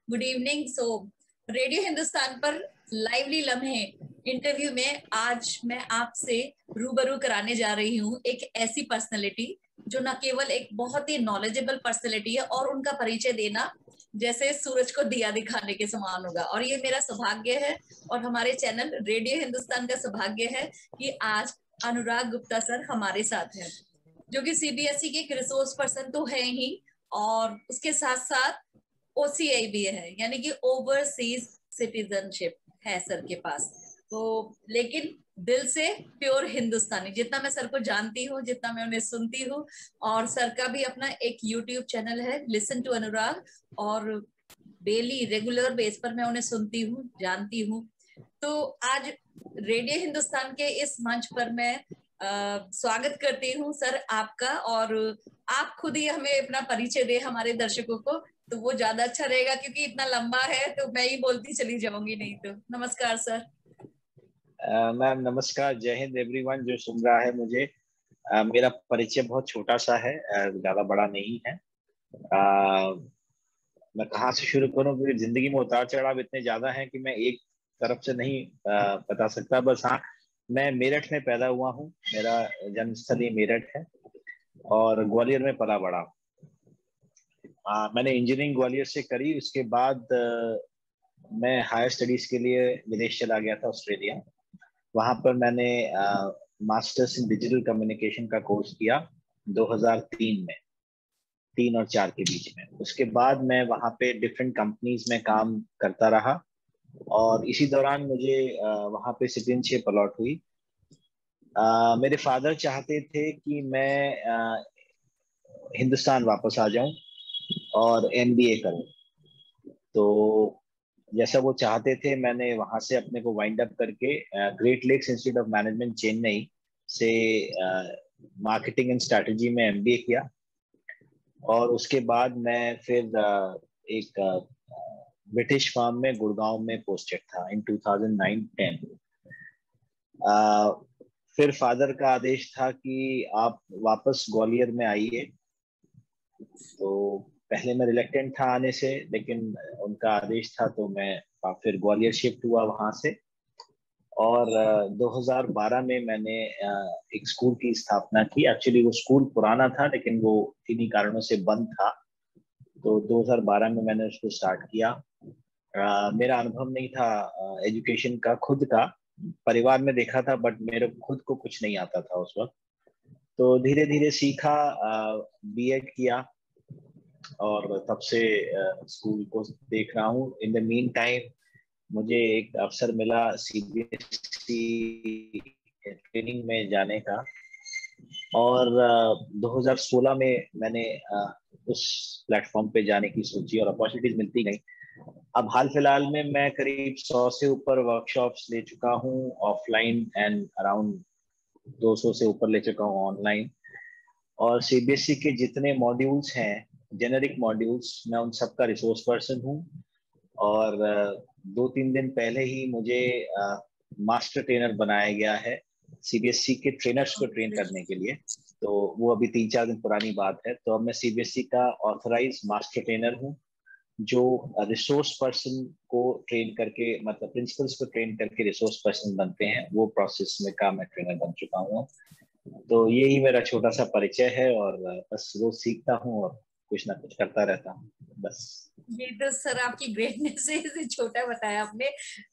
Good evening. Radio Hindustan पर lively लम्हे interview में आज मैं आपसे रूबरू कराने जा रही हूँ एक ऐसी पर्सनालिटी जो न केवल एक बहुत ही नॉलेजेबल पर्सनालिटी है और उनका परिचय देना जैसे सूरज को दिया दिखाने के समान होगा। और ये मेरा सौभाग्य है और हमारे चैनल रेडियो हिंदुस्तान का सौभाग्य है कि आज अनुराग गुप्ता सर हमारे साथ हैं, जो कि सीबीएसई के एक रिसोर्स पर्सन तो है ही और उसके साथ साथ ओसीआई भी है, यानी कि ओवरसीज सिटीजनशिप है सर के पास। तो लेकिन दिल से प्योर हिंदुस्तानी, जितना मैं सर को जानती हूँ, जितना मैं उन्हें सुनती हूँ। और सर का भी अपना एक यूट्यूब चैनल है लिसन टू अनुराग, और डेली रेगुलर बेस पर मैं उन्हें सुनती हूँ, जानती हूँ। तो आज रेडियो हिंदुस्तान के इस मंच पर मैं स्वागत करती हूँ सर आपका, और आप खुद ही हमें अपना परिचय दे हमारे दर्शकों को, तो वो ज्यादा अच्छा रहेगा क्योंकि इतना लंबा है तो मैं ही बोलती चली जाऊंगी नहीं तो। नमस्कार सर। मैम नमस्कार, जय हिंद एवरीवन जो सुन रहा है मुझे। मेरा परिचय बहुत छोटा सा है, ज्यादा बड़ा नहीं है। मैं कहाँ से शुरू करूँ क्योंकि जिंदगी में उतार चढ़ाव इतने ज्यादा हैं कि मैं एक तरफ से नहीं बता सकता। बस हाँ, मैं मेरठ में पैदा हुआ हूँ, मेरा जन्मस्थली मेरठ है और ग्वालियर में पला बड़ा। मैंने इंजीनियरिंग ग्वालियर से करी, उसके बाद मैं हायर स्टडीज के लिए विदेश चला गया था, ऑस्ट्रेलिया। वहां पर मैंने मास्टर्स इन डिजिटल कम्युनिकेशन का कोर्स किया 2003 में, 3 और 4 के बीच में। उसके बाद मैं वहां पे डिफरेंट कंपनीज में काम करता रहा और इसी दौरान मुझे वहां पे सिटीजनशिप अलॉट हुई। मेरे फादर चाहते थे कि मैं हिंदुस्तान वापस आ जाऊं और एमबीए करूं। तो जैसा वो चाहते थे, मैंने वहां से अपने को वाइंड अप करके Great Lakes Institute of Management Chennai से मार्केटिंग एंड स्ट्रैटेजी में एमबीए किया। और उसके बाद मैं फिर एक ब्रिटिश फर्म में गुड़गांव में पोस्टेड था इन 2009-10। फिर फादर का आदेश था कि आप वापस ग्वालियर में आइए। तो पहले मैं रिलेक्टेंट था आने से, लेकिन उनका आदेश था तो मैं फिर ग्वालियर शिफ्ट हुआ वहां से। और 2012 में मैंने एक स्कूल की स्थापना की। एक्चुअली वो स्कूल पुराना था लेकिन वो किन्हीं कारणों से बंद था, तो 2012 में मैंने उसको स्टार्ट किया। मेरा अनुभव नहीं था एजुकेशन का खुद का, परिवार में देखा था बट मेरे खुद को कुछ नहीं आता था उस वक्त। तो धीरे धीरे सीखा, बीएड किया और तब से स्कूल को देख रहा हूँ। इन द मीन टाइम मुझे एक अवसर मिला सीबीएसई ट्रेनिंग में जाने का, और 2016 में मैंने उस प्लेटफॉर्म पे जाने की सोची और अपॉर्चुनिटीज मिलती गई। अब हाल फिलहाल में मैं करीब 100 से ऊपर वर्कशॉप्स ले चुका हूँ ऑफलाइन, एंड अराउंड 200 से ऊपर ले चुका हूँ ऑनलाइन। और सीबीएसई के जितने मॉड्यूल्स हैं, जेनेरिक मॉड्यूल्स, मैं उन सबका रिसोर्स पर्सन हूँ। और 2-3 दिन पहले ही मुझे मास्टर ट्रेनर बनाया गया है सीबीएसई के ट्रेनर्स को ट्रेन करने के लिए। तो वो अभी 3-4 दिन पुरानी बात है। तो अब मैं सीबीएसई का ऑथराइज मास्टर ट्रेनर हूँ, जो रिसोर्स पर्सन को ट्रेन करके, मतलब प्रिंसिपल्स को ट्रेन करके रिसोर्स पर्सन बनते हैं, वो प्रोसेस में का मैं ट्रेनर बन चुका हूँ। तो यही मेरा छोटा सा परिचय है, और बस रोज सीखता हूँ और कुछ ना कुछ करता रहता हूँ बस। ये तो सर आपकी ग्रेटनेस से इसे छोटा बताया आपने।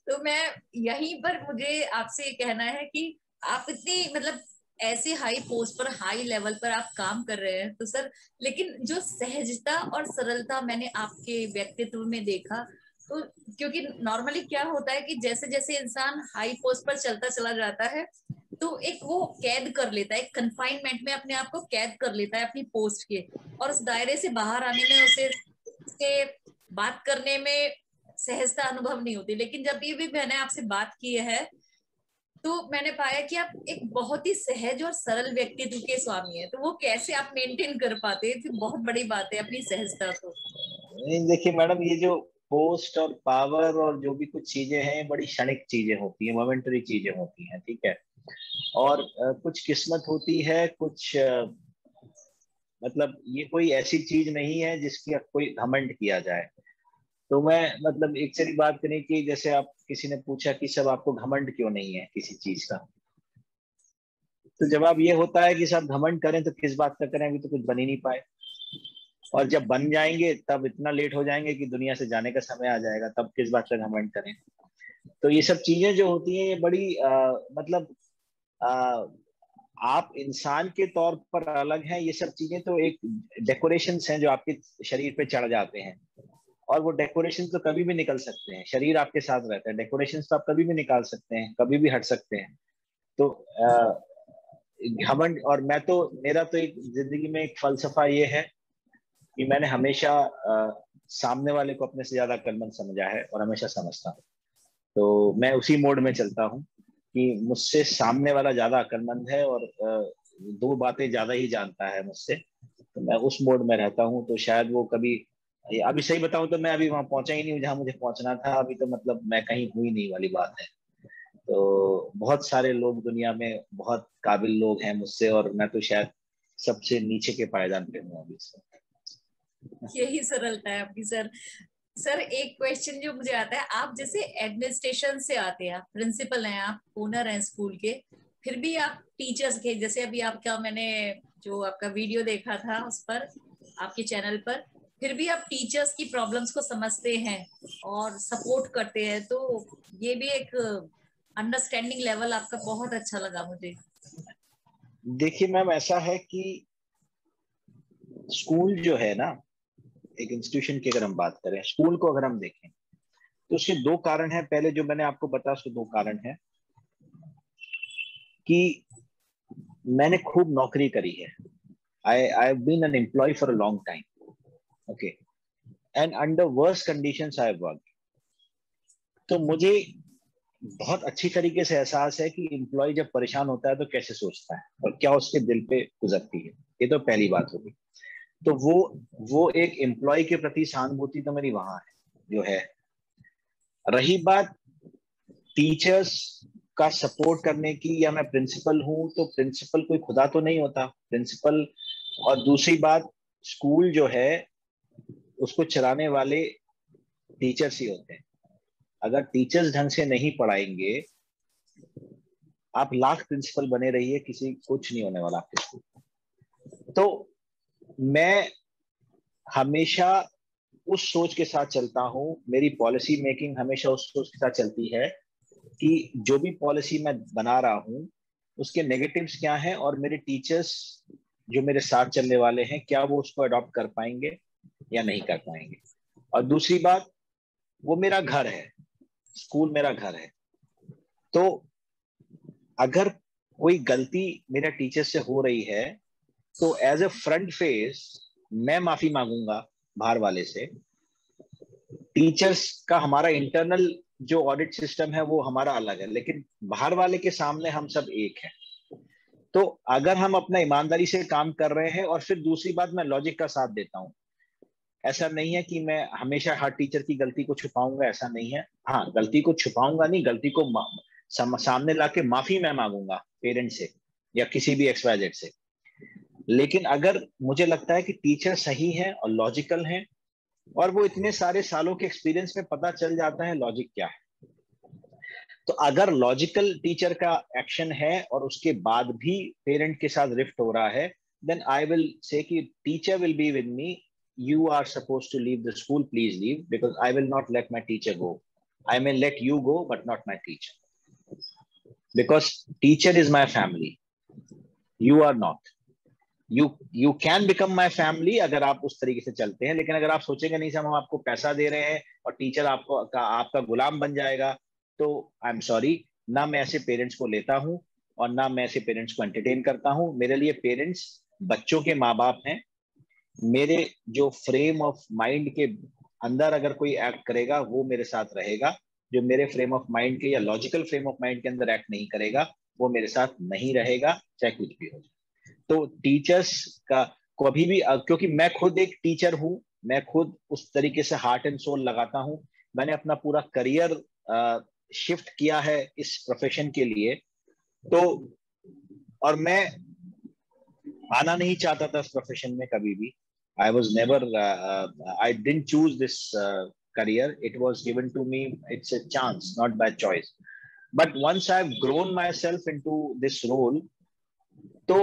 तो मैं यहीं पर मुझे आपसे ये कहना है कि आप इतनी मतलब ऐसे हाई पोस्ट पर, हाई लेवल पर आप काम कर रहे हैं तो सर, लेकिन जो सहजता और सरलता मैंने आपके व्यक्तित्व में देखा, तो क्योंकि नॉर्मली क्या होता है कि जैसे जैसे इंसान हाई पोस्ट पर चलता चला जाता है तो एक वो कैद कर लेता है, एक कन्फाइनमेंट में अपने आप को कैद कर लेता है अपनी पोस्ट के, और उस दायरे से बाहर आने में उसे उसके बात करने में सहजता अनुभव नहीं होती। लेकिन जब ये भी मैंने आपसे बात की है तो मैंने पाया कि आप एक बहुत ही सहज और सरल व्यक्तित्व के स्वामी हैं। तो वो कैसे आप मेंटेन कर पाते हैं, फिर बहुत बड़ी बात है अपनी सहजता को। नहीं, देखिए मैडम, ये जो पोस्ट और पावर और जो भी कुछ चीजें हैं, बड़ी क्षणिक चीजें होती हैं, मोमेंटरी चीजें होती हैं, ठीक है। और कुछ किस्मत होती है, कुछ मतलब ये कोई ऐसी चीज नहीं है जिसकी कोई घमंड किया जाए। तो मैं मतलब एक चली बात करें कि जैसे आप किसी ने पूछा कि सब आपको घमंड क्यों नहीं है किसी चीज का, तो जवाब ये होता है कि सब घमंड करें तो किस बात का करें, अभी तो कुछ बन ही नहीं पाए, और जब बन जाएंगे तब इतना लेट हो जाएंगे कि दुनिया से जाने का समय आ जाएगा, तब किस बात का घमंड करें। तो ये सब चीजें जो होती हैं ये बड़ी मतलब आ, आप इंसान के तौर पर अलग हैं, ये सब चीजें तो एक डेकोरेशंस हैं जो आपके शरीर पे चढ़ जाते हैं, और वो डेकोरेशन तो कभी भी निकल सकते हैं, शरीर आपके साथ रहता है, डेकोरेशन तो आप कभी भी निकाल सकते हैं, कभी भी हट सकते हैं। तो घमंड, और मैं तो, मेरा तो एक जिंदगी में एक फलसफा ये है कि मैंने हमेशा सामने वाले को अपने से ज्यादा अक्लमंद समझा है और हमेशा समझता हूँ। तो मैं उसी मोड में चलता हूँ कि मुझसे सामने वाला ज्यादा अक्लमंद है और दो बातें ज्यादा ही जानता है मुझसे, तो मैं उस मोड में रहता हूँ। तो शायद वो कभी, अभी सही बताऊं तो मैं अभी वहां पहुंचा ही नहीं हूँ जहां मुझे पहुंचना था, अभी तो मतलब मैं कहीं हुई नहीं वाली बात है। तो बहुत सारे लोग दुनिया में, बहुत काबिल लोग हैं मुझसे, और मैं तो शायद सबसे नीचे के पायदान पे हूँ अभी से। यही सरलता है आपकी सर। सर एक क्वेश्चन जो मुझे आता है, आप जैसे एडमिनिस्ट्रेशन से आते हैं, आप प्रिंसिपल हैं, आप ओनर हैं स्कूल के, फिर भी आप टीचर्स के, जैसे अभी आपका मैंने जो आपका वीडियो देखा था उस पर, आपके चैनल पर, फिर भी आप टीचर्स की प्रॉब्लम्स को समझते हैं और सपोर्ट करते हैं, तो ये भी एक अंडरस्टैंडिंग लेवल आपका बहुत अच्छा लगा मुझे। देखिए मैम, ऐसा है कि स्कूल जो है ना, एक इंस्टीट्यूशन की अगर हम बात करें, स्कूल को अगर हम देखें तो उसके दो कारण हैं। पहले जो मैंने आपको बताया उसके दो कारण हैं कि मैंने खूब नौकरी करी है। I have been an employ for a long time, okay, and under worst conditions I have work. तो मुझे बहुत अच्छी तरीके से एहसास है कि एम्प्लॉय जब परेशान होता है तो कैसे सोचता है और क्या उसके दिल पे गुजरती है। ये तो पहली बात होगी। तो वो एक एम्प्लॉय के प्रति सहानुभूति तो मेरी वहां है, जो है। रही बात टीचर्स का सपोर्ट करने की, या मैं प्रिंसिपल हूं तो प्रिंसिपल कोई खुदा तो नहीं होता प्रिंसिपल। और दूसरी बात, स्कूल जो है उसको चलाने वाले टीचर्स ही होते हैं। अगर टीचर्स ढंग से नहीं पढ़ाएंगे, आप लाख प्रिंसिपल बने रहिए, किसी कुछ नहीं होने वाला आपके स्कूल। तो मैं हमेशा उस सोच के साथ चलता हूं, मेरी पॉलिसी मेकिंग हमेशा उस सोच के साथ चलती है कि जो भी पॉलिसी मैं बना रहा हूं उसके नेगेटिव्स क्या हैं, और मेरे टीचर्स जो मेरे साथ चलने वाले हैं क्या वो उसको अडॉप्ट कर पाएंगे या नहीं कर पाएंगे। और दूसरी बात, वो मेरा घर है, स्कूल मेरा घर है। तो अगर कोई गलती मेरा टीचर से हो रही है तो एज ए फ्रंट फेस मैं माफी मांगूंगा बाहर वाले से। टीचर्स का हमारा इंटरनल जो ऑडिट सिस्टम है वो हमारा अलग है, लेकिन बाहर वाले के सामने हम सब एक हैं। तो अगर हम अपना ईमानदारी से काम कर रहे हैं, और फिर दूसरी बात, मैं लॉजिक का साथ देता हूँ। ऐसा नहीं है कि मैं हमेशा हर टीचर की गलती को छुपाऊंगा, ऐसा नहीं है। हाँ, गलती को छुपाऊंगा नहीं, गलती को सामने लाके माफी मैं मांगूंगा पेरेंट से या किसी भी XYZ से। लेकिन अगर मुझे लगता है कि टीचर सही है और लॉजिकल है, और वो इतने सारे सालों के एक्सपीरियंस में पता चल जाता है लॉजिक क्या है, तो अगर लॉजिकल टीचर का एक्शन है और उसके बाद भी पेरेंट के साथ रिफ्ट हो रहा है, देन आई विल से कि teacher will be with me, you are supposed to leave the school, please leave, because I will not let my teacher go. I may let you go but not my teacher, because teacher is my family, you are not. You can become my family अगर आप उस तरीके से चलते हैं, लेकिन अगर आप सोचेंगे नहीं हम आपको पैसा दे रहे हैं और टीचर आपका गुलाम बन जाएगा, तो आई एम सॉरी, ना मैं ऐसे पेरेंट्स को लेता हूं और ना मैं ऐसे पेरेंट्स को एंटरटेन करता हूं। मेरे लिए पेरेंट्स बच्चों के माँ बाप हैं। मेरे जो फ्रेम ऑफ माइंड के अंदर अगर कोई एक्ट करेगा वो मेरे साथ रहेगा, जो मेरे फ्रेम ऑफ माइंड के या लॉजिकल फ्रेम ऑफ माइंड के अंदर एक्ट नहीं करेगा वो मेरे साथ नहीं रहेगा, चाहे कुछ भी हो जाए। तो टीचर्स का कभी भी, क्योंकि मैं खुद एक टीचर हूं, मैं खुद उस तरीके से हार्ट एंड सोल लगाता हूं। मैंने अपना पूरा करियर शिफ्ट किया है इस प्रोफेशन के लिए। तो और मैं आना नहीं चाहता था इस प्रोफेशन में कभी भी। I was never, I didn't choose this career. It was given to me. It's a chance, not by choice. But once I've grown myself into this role, तो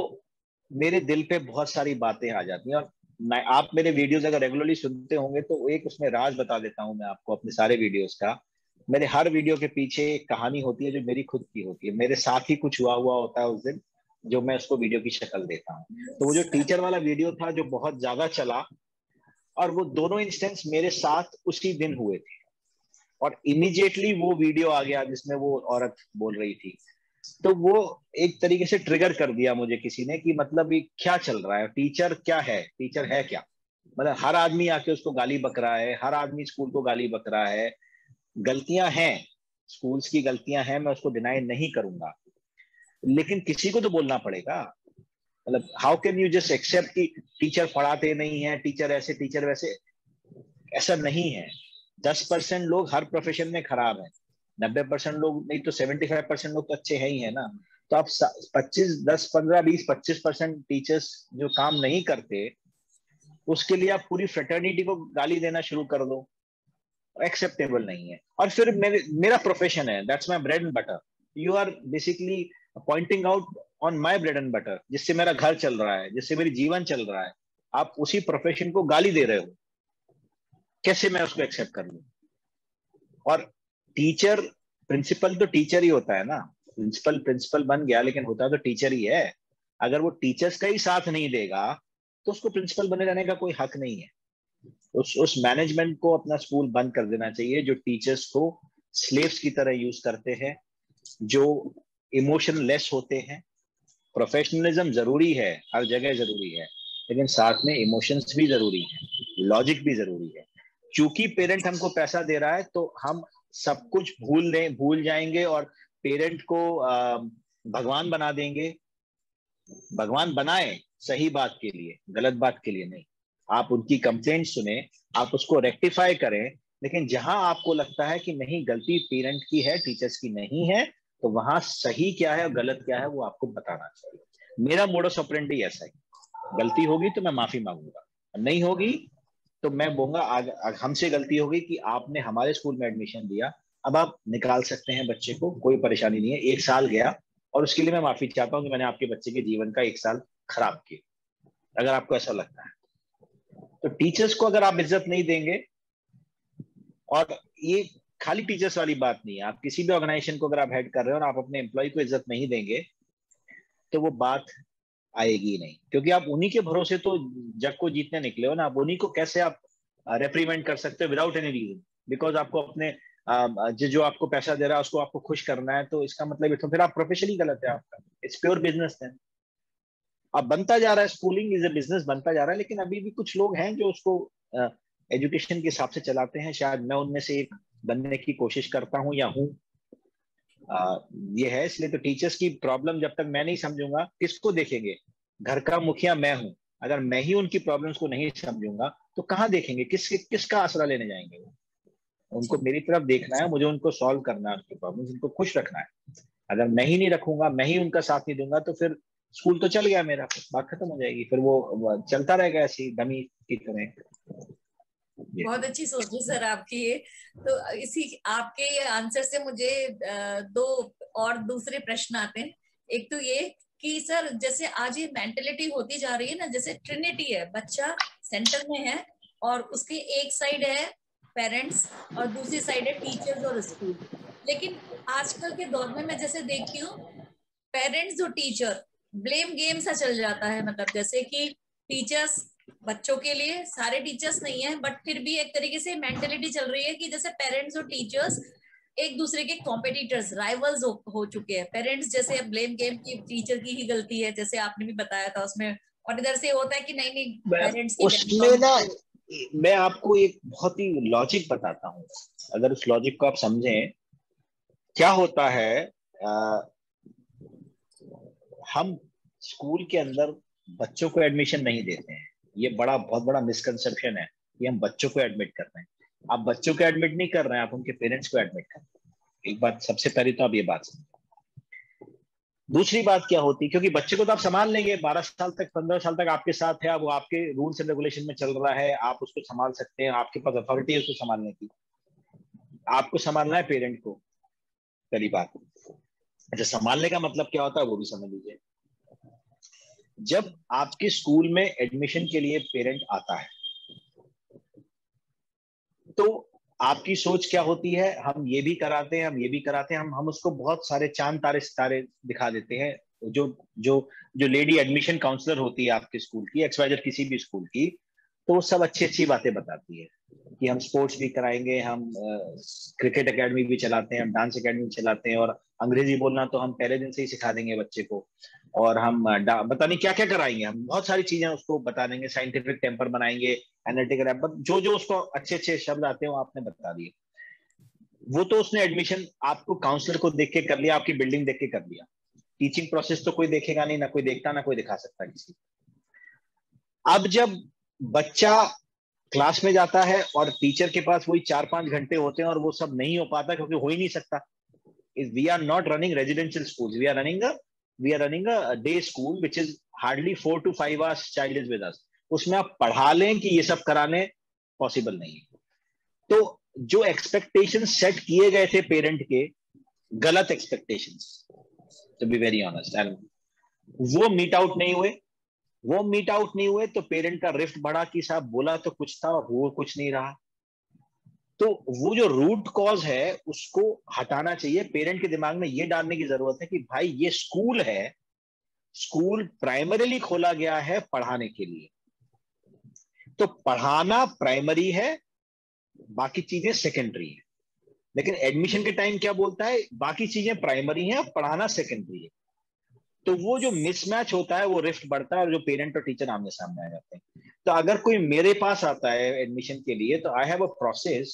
मेरे दिल पे बहुत सारी बातें आ जाती हैं। और मैं, आप मेरे वीडियोस अगर रेगुलरली सुनते होंगे तो एक उसमें राज बता देता हूं मैं आपको अपने सारे वीडियोस का। मेरे हर वीडियो के पीछे एक कहानी होती है जो मेरी खुद की होती है। मेरे साथ ही कुछ हुआ हुआ होता है उस दिन, जो मैं उसको वीडियो की शक्ल देता हूँ। तो वो जो टीचर वाला वीडियो था जो बहुत ज्यादा चला, और वो दोनों इंस्टेंस मेरे साथ उसी दिन हुए थे, और इमीडिएटली वो वीडियो आ गया जिसमें वो औरत बोल रही थी। तो वो एक तरीके से ट्रिगर कर दिया मुझे किसी ने कि मतलब ये क्या चल रहा है, टीचर क्या है, टीचर है क्या। मतलब हर आदमी आके उसको गाली बक रहा है, हर आदमी स्कूल को गाली बक रहा है। गलतियां हैं, स्कूल्स की गलतियां हैं, मैं उसको डिनाई नहीं करूंगा, लेकिन किसी को तो बोलना पड़ेगा। मतलब how can you just accept कि टीचर पढ़ाते नहीं है, टीचर ऐसे टीचर वैसे। ऐसा नहीं है। 10% लोग हर प्रोफेशन में खराब है, 90% लोग नहीं तो 75% लोग तो अच्छे है ही है ना। तो आप 25, 10, 15, 20, 25% टीचर्स जो काम नहीं करते, उसके लिए आप पूरी फ्रेटर्निटी को गाली देना शुरू कर दो, एक्सेप्टेबल नहीं है। और फिर मेरा प्रोफेशन है, that's my bread and butter. You are basically pointing out on my bread and butter, जिससे मेरा घर चल रहा है, जिससे मेरी जीवन चल रहा है। आप उसी प्रोफेशन को गाली दे रहे हो, कैसे मैं उसको एक्सेप्ट कर लूं। और टीचर, प्रिंसिपल तो टीचर ही होता है ना। प्रिंसिपल प्रिंसिपल बन गया, लेकिन होता तो टीचर ही है। अगर वो टीचर्स का ही साथ नहीं देगा तो उसको प्रिंसिपल बने रहने का कोई हक नहीं है। उस मैनेजमेंट को अपना स्कूल बंद कर देना चाहिए जो टीचर्स को स्लेव्स की तरह यूज करते हैं, जो इमोशनलेस होते हैं। प्रोफेशनलिज्म जरूरी है, हर जगह जरूरी है, लेकिन साथ में इमोशंस भी जरूरी है, लॉजिक भी जरूरी है। क्योंकि पेरेंट हमको पैसा दे रहा है तो हम सब कुछ भूल जाएंगे और पेरेंट को भगवान बना देंगे। भगवान बनाए सही बात के लिए, गलत बात के लिए नहीं। आप उनकी कंप्लेंट सुने, आप उसको रेक्टिफाई करें, लेकिन जहां आपको लगता है कि नहीं गलती पेरेंट की है, टीचर्स की नहीं है, तो वहां सही क्या है और गलत क्या है वो आपको बताना चाहिए। मेरा मोडस ऑपरेंडी ऐसा है, गलती होगी तो मैं माफी मांगूंगा, नहीं होगी तो मैं बोलूंगा आज हमसे गलती हो गई कि आपने हमारे स्कूल में एडमिशन दिया, अब आप निकाल सकते हैं बच्चे को, कोई परेशानी नहीं है। 1 साल गया और उसके लिए मैं माफी चाहता हूँ कि मैंने आपके बच्चे के जीवन का 1 साल खराब किया, अगर आपको ऐसा लगता है। तो टीचर्स को अगर आप इज्जत नहीं देंगे, और ये खाली टीचर्स वाली बात नहीं है, आप किसी भी ऑर्गेनाइजेशन को अगर आप हेड कर रहे हो और आप अपने एम्प्लॉय को इज्जत नहीं देंगे तो वो बात आएगी नहीं। क्योंकि आप उन्हीं के भरोसे तो जग को जीतने निकले हो ना। आप उन्हीं को कैसे आप रेप्रीमेंट कर सकते हो विदाउट एनी रीजन, बिकॉज आपको अपने जो आपको पैसा दे रहा है उसको आपको खुश करना है, तो इसका मतलब तो फिर आप प्रोफेशन ही गलत है आपका। इट्स प्योर बिजनेस है। अब बनता जा रहा है, स्कूलिंग इज ए बिजनेस बनता जा रहा है, लेकिन अभी भी कुछ लोग हैं जो उसको एजुकेशन के हिसाब से चलाते हैं। शायद मैं उनमें से एक बनने की कोशिश करता हूँ या हूँ। ये है, इसलिए तो टीचर्स की प्रॉब्लम जब तक मैं नहीं समझूंगा, किसको देखेंगे? घर का मुखिया मैं हूं, अगर मैं ही उनकी प्रॉब्लम्स को नहीं समझूंगा तो कहाँ देखेंगे, किसका आसरा लेने जाएंगे वो? उनको मेरी तरफ देखना है, मुझे उनको सॉल्व करना है, उनकी प्रॉब्लम्स, उनको खुश रखना है। अगर मैं ही नहीं रखूंगा, मैं ही उनका साथ नहीं दूंगा, तो फिर स्कूल तो चल गया मेरा, बात खत्म हो जाएगी, फिर वो चलता रहेगा ऐसी डमी की तरह। बहुत अच्छी सोच है सर आपकी ये। तो इसी आपके ये आंसर से मुझे दो और दूसरे प्रश्न आते हैं। एक तो ये कि सर जैसे आज ये मेंटेलिटी होती जा रही है ना, जैसे ट्रिनिटी है, बच्चा सेंटर में है और उसकी एक साइड है पेरेंट्स और दूसरी साइड है टीचर्स और स्कूल। लेकिन आजकल के दौर में मैं जैसे देखती हूँ, पेरेंट्स और टीचर ब्लेम गेम सा चल जाता है। मतलब जैसे कि टीचर्स बच्चों के लिए, सारे टीचर्स नहीं है बट फिर भी एक तरीके से मेंटेलिटी चल रही है कि जैसे पेरेंट्स और टीचर्स एक दूसरे के कॉम्पिटिटर्स, राइवल्स हो चुके हैं। पेरेंट्स जैसे ब्लेम गेम की टीचर की ही गलती है, जैसे आपने भी बताया था उसमें, और इधर से होता है कि नहीं नहीं पेरेंट्स की उसमें ना बैकग्राउंड। मैं आपको एक बहुत ही लॉजिक बताता हूँ, अगर उस लॉजिक को आप समझें। क्या होता है, आ, हम स्कूल के अंदर बच्चों को एडमिशन नहीं देते हैं। ये बहुत बड़ा मिसकंसेप्शन है कि हम बच्चों को एडमिट कर रहे हैं। आप बच्चों को एडमिट नहीं कर रहे हैं, आप उनके पेरेंट्स को एडमिट कर रहे हैं। एक बात सबसे पहले तो आप ये बात समझें। दूसरी बात क्या होती, क्योंकि बच्चे को तो आप संभाल लेंगे, 12 साल तक 15 साल तक आपके साथ है, अब वो आपके रूल्स एंड रेगुलेशन में चल रहा है, आप उसको संभाल सकते हैं, आपके पास अथॉरिटी है उसको संभालने की। आपको संभालना है पेरेंट को, पहली बात। अच्छा, संभालने का मतलब क्या होता है वो भी समझ लीजिए। जब आपके स्कूल में एडमिशन के लिए पेरेंट आता है तो आपकी सोच क्या होती है, हम ये भी कराते हैं, हम ये भी कराते हैं, हम उसको बहुत सारे चांद तारे सितारे दिखा देते हैं। जो जो जो लेडी एडमिशन काउंसलर होती है आपके स्कूल की, एक्सवाइजर किसी भी स्कूल की, तो वो सब अच्छी अच्छी बातें बताती है कि हम स्पोर्ट्स भी कराएंगे, हम क्रिकेट एकेडमी भी चलाते हैं, हम डांस एकेडमी भी चलाते हैं, और अंग्रेजी बोलना तो हम पहले दिन से ही सिखा देंगे बच्चे को, और हम पता नहीं क्या क्या कराएंगे, हम बहुत सारी चीजें उसको बता देंगे, साइंटिफिक टेम्पर बनाएंगे, एनालिटिकल, जो जो उसको अच्छे अच्छे शब्द आते हैं वो आपने बता दिए। वो तो उसने एडमिशन आपको काउंसलर को देख के कर लिया, आपकी बिल्डिंग देख के कर लिया। टीचिंग प्रोसेस तो कोई देखेगा नहीं, ना कोई देखता, ना कोई दिखा सकता किसी। अब जब बच्चा क्लास में जाता है और टीचर के पास वही 4-5 घंटे होते हैं और वो सब नहीं हो पाता, क्योंकि हो ही नहीं सकता। We are not running residential school, we are running a day school which is hardly 4 to 5 hours child is with us. उसमें आप पढ़ा लें कि ये सब कराने पॉसिबल नहीं है। तो जो एक्सपेक्टेशन सेट किए गए थे पेरेंट के, गलत expectations, to be very honest, वो मीट आउट नहीं हुए। वो मीट आउट नहीं हुए तो पेरेंट का रिफ्ट बढ़ा कि साहब बोला तो कुछ था, वो कुछ नहीं रहा। तो वो जो रूट कॉज है उसको हटाना चाहिए। पेरेंट के दिमाग में ये डालने की जरूरत है कि भाई ये स्कूल है, स्कूल प्राइमरीली खोला गया है पढ़ाने के लिए, तो पढ़ाना प्राइमरी है, बाकी चीजें सेकेंडरी है। लेकिन एडमिशन के टाइम क्या बोलता है, बाकी चीजें प्राइमरी हैं, पढ़ाना सेकेंडरी है। तो वो जो मिसमैच होता है वो रिफ्ट बढ़ता है, और जो पेरेंट और टीचर आमने सामने आ जाते हैं। तो अगर कोई मेरे पास आता है एडमिशन के लिए, तो आई हैव अ प्रोसेस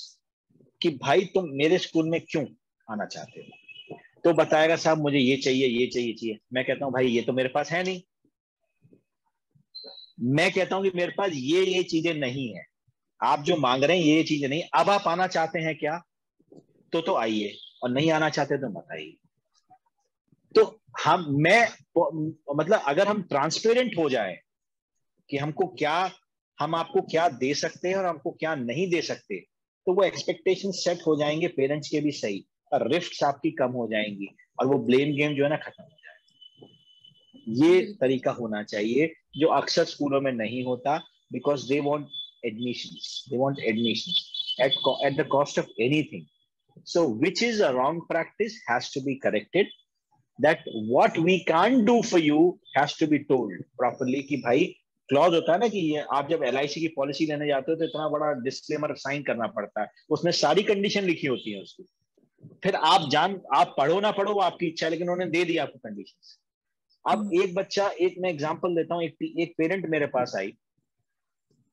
कि भाई तुम मेरे स्कूल में क्यों आना चाहते हो। तो बताएगा साहब मुझे ये चाहिए, ये चाहिए, चाहिए। मैं कहता हूँ भाई ये तो मेरे पास है नहीं। मैं कहता हूँ कि मेरे पास ये चीजें नहीं है, आप जो मांग रहे हैं ये चीजें नहीं। अब आप आना चाहते हैं क्या, तो आइए, और नहीं आना चाहते तो मत आइए। तो मतलब अगर हम ट्रांसपेरेंट हो जाए कि हमको क्या, हम आपको क्या दे सकते हैं और हमको क्या नहीं दे सकते, तो वो एक्सपेक्टेशन सेट हो जाएंगे पेरेंट्स के भी सही, और रिफ्ट्स आपकी कम हो जाएंगी, और वो ब्लेम गेम जो है ना खत्म हो जाएगा। ये तरीका होना चाहिए जो अक्सर स्कूलों में नहीं होता, because they want admissions at the cost of anything. So which is a wrong practice, has to be corrected, that what we can't do for you has to be told properly। कि भाई clause होता है ना कि ये आप जब LIC की पॉलिसी लेने जाते हो तो इतना बड़ा डिस्क्लेमर साइन करना पड़ता है, उसमें सारी कंडीशन लिखी होती है उसकी। फिर आप पढ़ो ना पढ़ो वो आपकी इच्छा है, लेकिन उन्होंने दे दी आपको कंडीशंस। अब एक बच्चा, एक मैं एग्जांपल देता हूँ, एक पेरेंट मेरे पास आई,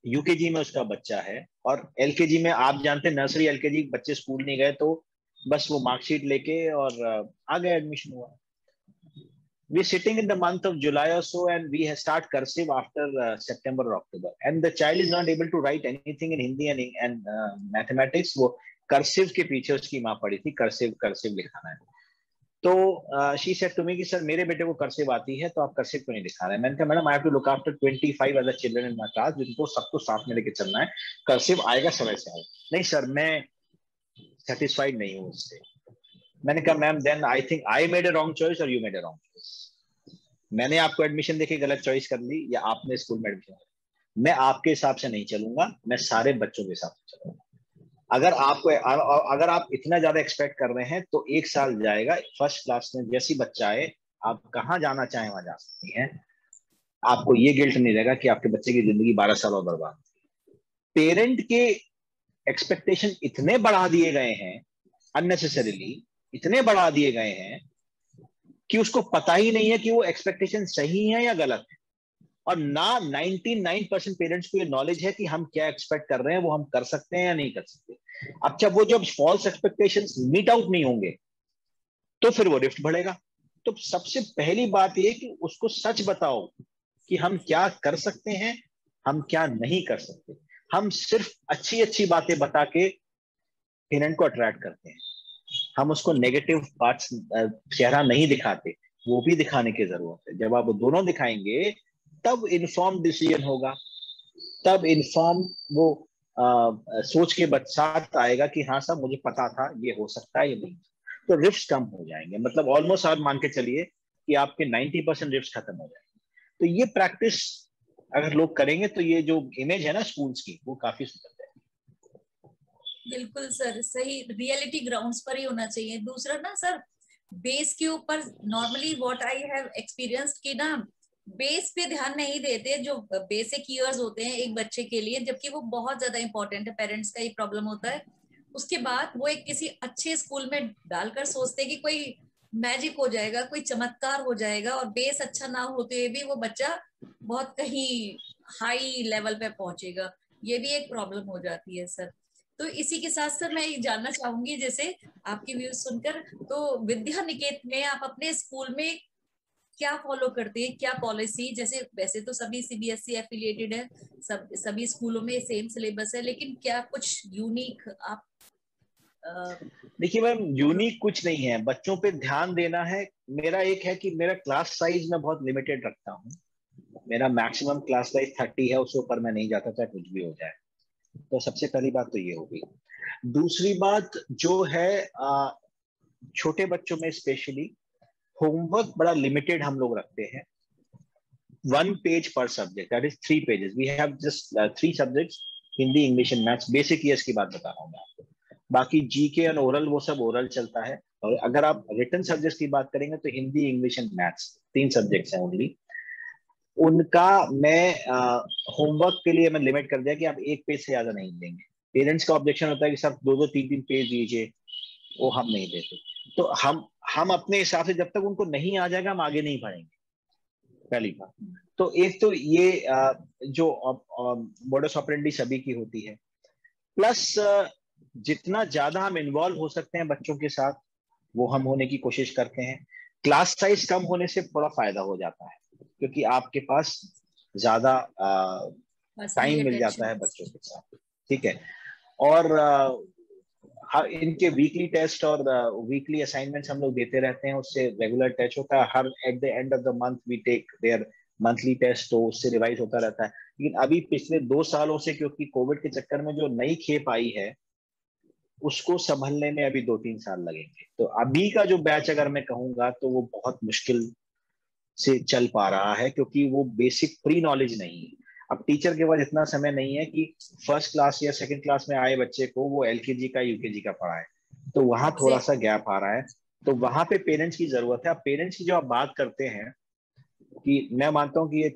UKG में उसका बच्चा है, और LKG में आप जानते हैं नर्सरी LKG बच्चे स्कूल नहीं गए तो बस वो मार्कशीट लेके और आ गए, एडमिशन हुआ। We're sitting in the month of July or so, and we start cursive after September or October, and the child is not able to write anything in Hindi and mathematics। वो cursive के पीछे उसकी माँ पड़ी थी, cursive लिखाना है। तो she said to me कि सर मेरे बेटे को cursive आती है, तो आप cursive क्यों नहीं दिखा रहे हैं। मैंने कहा madam I have to look after 25 other children in my class, जिनको सबको साथ में लेके चलना है, cursive आएगा समय से आएगा। नहीं सर मैं satisfied नहीं हूँ उससे। मैंने कहा ma'am then I think I made a wrong choice और you made a wrong choice. मैंने आपको एडमिशन देके गलत चॉइस कर ली, या आपने स्कूल में एडमिशन। मैं आपके हिसाब से नहीं चलूंगा, मैं सारे बच्चों के हिसाब से चलूंगा। अगर आप इतना ज्यादा एक्सपेक्ट कर रहे हैं तो 1 साल जाएगा, फर्स्ट क्लास में जैसी बच्चा आए, आप कहाँ जाना चाहें वहां जा सकती हैं। आपको ये गिल्ट नहीं रहेगा कि आपके बच्चे की जिंदगी 12 साल और बर्बाद। पेरेंट के एक्सपेक्टेशन इतने बढ़ा दिए गए हैं, अननेसेसरीली इतने बढ़ा दिए गए हैं कि उसको पता ही नहीं है कि वो एक्सपेक्टेशन सही है या गलत है। और ना 99% पेरेंट्स को ये नॉलेज है कि हम क्या एक्सपेक्ट कर रहे हैं, वो हम कर सकते हैं या नहीं कर सकते। अब जब फॉल्स एक्सपेक्टेशंस मीट आउट नहीं होंगे तो फिर वो रिफ्ट बढ़ेगा। तो सबसे पहली बात ये कि उसको सच बताओ कि हम क्या कर सकते हैं, हम क्या नहीं कर सकते। हम सिर्फ अच्छी अच्छी बातें बता के पेरेंट को अट्रैक्ट करते हैं, हम उसको नेगेटिव पार्ट्स चेहरा नहीं दिखाते वो भी दिखाने की जरूरत है। जब आप दोनों दिखाएंगे तब इन्फॉर्म डिसीजन होगा, तब इन्फॉर्म वो सोच के साथ आएगा कि हाँ साहब मुझे पता था ये हो सकता है, ये नहीं। तो रिस्क कम हो जाएंगे, मतलब ऑलमोस्ट आप मान के चलिए कि आपके 90% रिस्क खत्म हो जाएंगे। तो ये प्रैक्टिस अगर लोग करेंगे तो ये जो इमेज है ना स्कूल्स की, वो काफी सुंदर है। बिल्कुल सर, सही, रियलिटी ग्राउंड्स पर ही होना चाहिए। दूसरा ना सर, बेस के ऊपर normally what I have experienced कि ना बेस पे ध्यान नहीं देते, जो बेसिक ईयर्स होते हैं एक बच्चे के लिए, जबकि वो बहुत ज्यादा इंपॉर्टेंट है। पेरेंट्स का ये प्रॉब्लम होता है। उसके बाद वो एक किसी अच्छे स्कूल में डालकर सोचते हैं कि कोई मैजिक हो जाएगा, कोई चमत्कार हो जाएगा, और बेस अच्छा ना होते हुए भी वो बच्चा बहुत कहीं हाई लेवल पे पहुंचेगा। ये भी एक प्रॉब्लम हो जाती है सर। तो इसी के साथ सर मैं ये जानना चाहूंगी, जैसे आपकी व्यूज सुनकर, तो विद्या निकेतन में आप अपने स्कूल में क्या फॉलो करते हैं, क्या पॉलिसी? जैसे वैसे तो सभी सीबीएसई एफिलिएटेड है, सभी स्कूलों में सेम सिलेबस है, लेकिन क्या कुछ यूनिक आप देखिए मैम, फॉलो? यूनिक कुछ नहीं है, बच्चों पे ध्यान देना है। मेरा एक है कि मेरा क्लास साइज मैं बहुत लिमिटेड रखता हूँ। मेरा मैक्सिमम क्लास साइज 30 है, उससे ऊपर मैं नहीं जाता चाहे कुछ भी हो जाए। तो सबसे पहली बात तो ये होगी। दूसरी बात जो है, छोटे बच्चों में स्पेशली होमवर्क बड़ा लिमिटेड हम लोग रखते हैं। 1 पेज पर subject, that is 3 pages. We have just 3 subjects, Hindi, English and maths. Basic years की बात बता रहा हूँ मैं आपको। बाकी जीके एंड ओरल वो सब ओरल चलता है। और अगर आप रिटन सब्जेक्ट्स की बात करेंगे तो Hindi, English and maths 3 subjects हैं ओनली। उनका मैं होमवर्क के लिए मैं लिमिट कर दिया कि आप 1 पेज से ज्यादा नहीं देंगे। पेरेंट्स का ऑब्जेक्शन होता है कि सर 2-2, 3-3 पेज दीजिए, वो हम नहीं देते। तो हम अपने हिसाब से, जब तक उनको नहीं आ जाएगा हम आगे नहीं बढ़ेंगे, पहली बात। तो एक तो ये जो मोडस ऑपरेंडी सभी की होती है, प्लस जितना ज्यादा हम इन्वॉल्व हो सकते हैं बच्चों के साथ वो हम होने की कोशिश करते हैं। क्लास साइज कम होने से थोड़ा फायदा हो जाता है, क्योंकि आपके पास ज्यादा पर्सनली टाइम मिल जाता अटेंशन। है बच्चों के साथ। ठीक है। और हर इनके वीकली टेस्ट और वीकली असाइनमेंट्स हम लोग देते रहते हैं, उससे रेगुलर टेस्ट होता है। हर at the end of the month we take their monthly test, तो उससे रिवाइज होता रहता है। लेकिन अभी पिछले 2 सालों से, क्योंकि कोविड के चक्कर में जो नई खेप आई है उसको संभलने में अभी 2-3 साल लगेंगे। तो अभी का जो बैच अगर मैं कहूंगा तो वो बहुत मुश्किल से चल पा रहा है, क्योंकि वो बेसिक प्री नॉलेज नहीं है। अब टीचर के पास इतना समय नहीं है कि फर्स्ट क्लास या सेकंड क्लास में आए बच्चे को वो एलकेजी का यूकेजी का पढ़ाए। तो वहां थोड़ा सा एग्जैक्टली। गैप आ रहा है। तो वहां पे पेरेंट्स की जरूरत है। अब पेरेंट्स की जो आप बात करते हैं, कि मैं मानता हूँ कि ये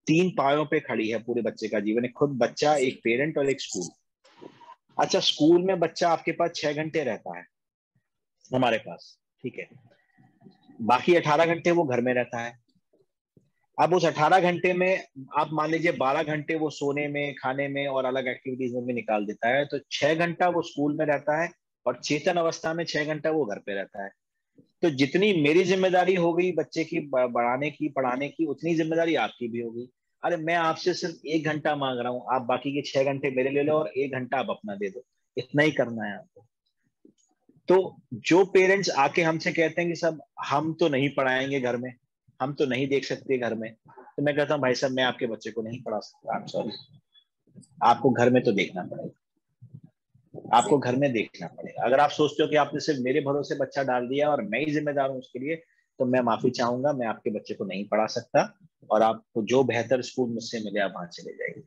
3 पायों पे खड़ी है पूरे बच्चे का जीवन, एक खुद बच्चा, एक पेरेंट और एक स्कूल। अच्छा, स्कूल में बच्चा आपके पास 6 घंटे रहता है हमारे पास, ठीक है। बाकी 18 घंटे वो घर में रहता है। अब उस 18 घंटे में आप मान लीजिए 12 घंटे वो सोने में, खाने में और अलग एक्टिविटीज में भी निकाल देता है, तो 6 घंटा वो स्कूल में रहता है और चेतन अवस्था में 6 घंटा वो घर पे रहता है। तो जितनी मेरी जिम्मेदारी हो गई बच्चे की बढ़ाने की, पढ़ाने की, उतनी जिम्मेदारी आपकी भी होगी। अरे मैं आपसे सिर्फ 1 घंटा मांग रहा हूँ, आप बाकी के 6 घंटे मेरे ले लो और 1 घंटा आप अपना दे दो। इतना ही करना है आपको। तो जो पेरेंट्स आके हमसे कहते हैं कि सब हम तो नहीं पढ़ाएंगे घर में, हम तो नहीं देख सकते घर में, तो मैं कहता हूँ भाई साहब मैं आपके बच्चे को नहीं पढ़ा सकता, आई एम सॉरी। आपको घर में तो देखना पड़ेगा, आपको घर में देखना पड़ेगा। अगर आप सोचते हो कि आपने सिर्फ मेरे भरोसे बच्चा डाल दिया और मैं ही जिम्मेदार हूँ उसके लिए, तो मैं माफी चाहूंगा, मैं आपके बच्चे को नहीं पढ़ा सकता। और आपको जो बेहतर स्कूल मुझसे मिले आप वहां चले जाइए।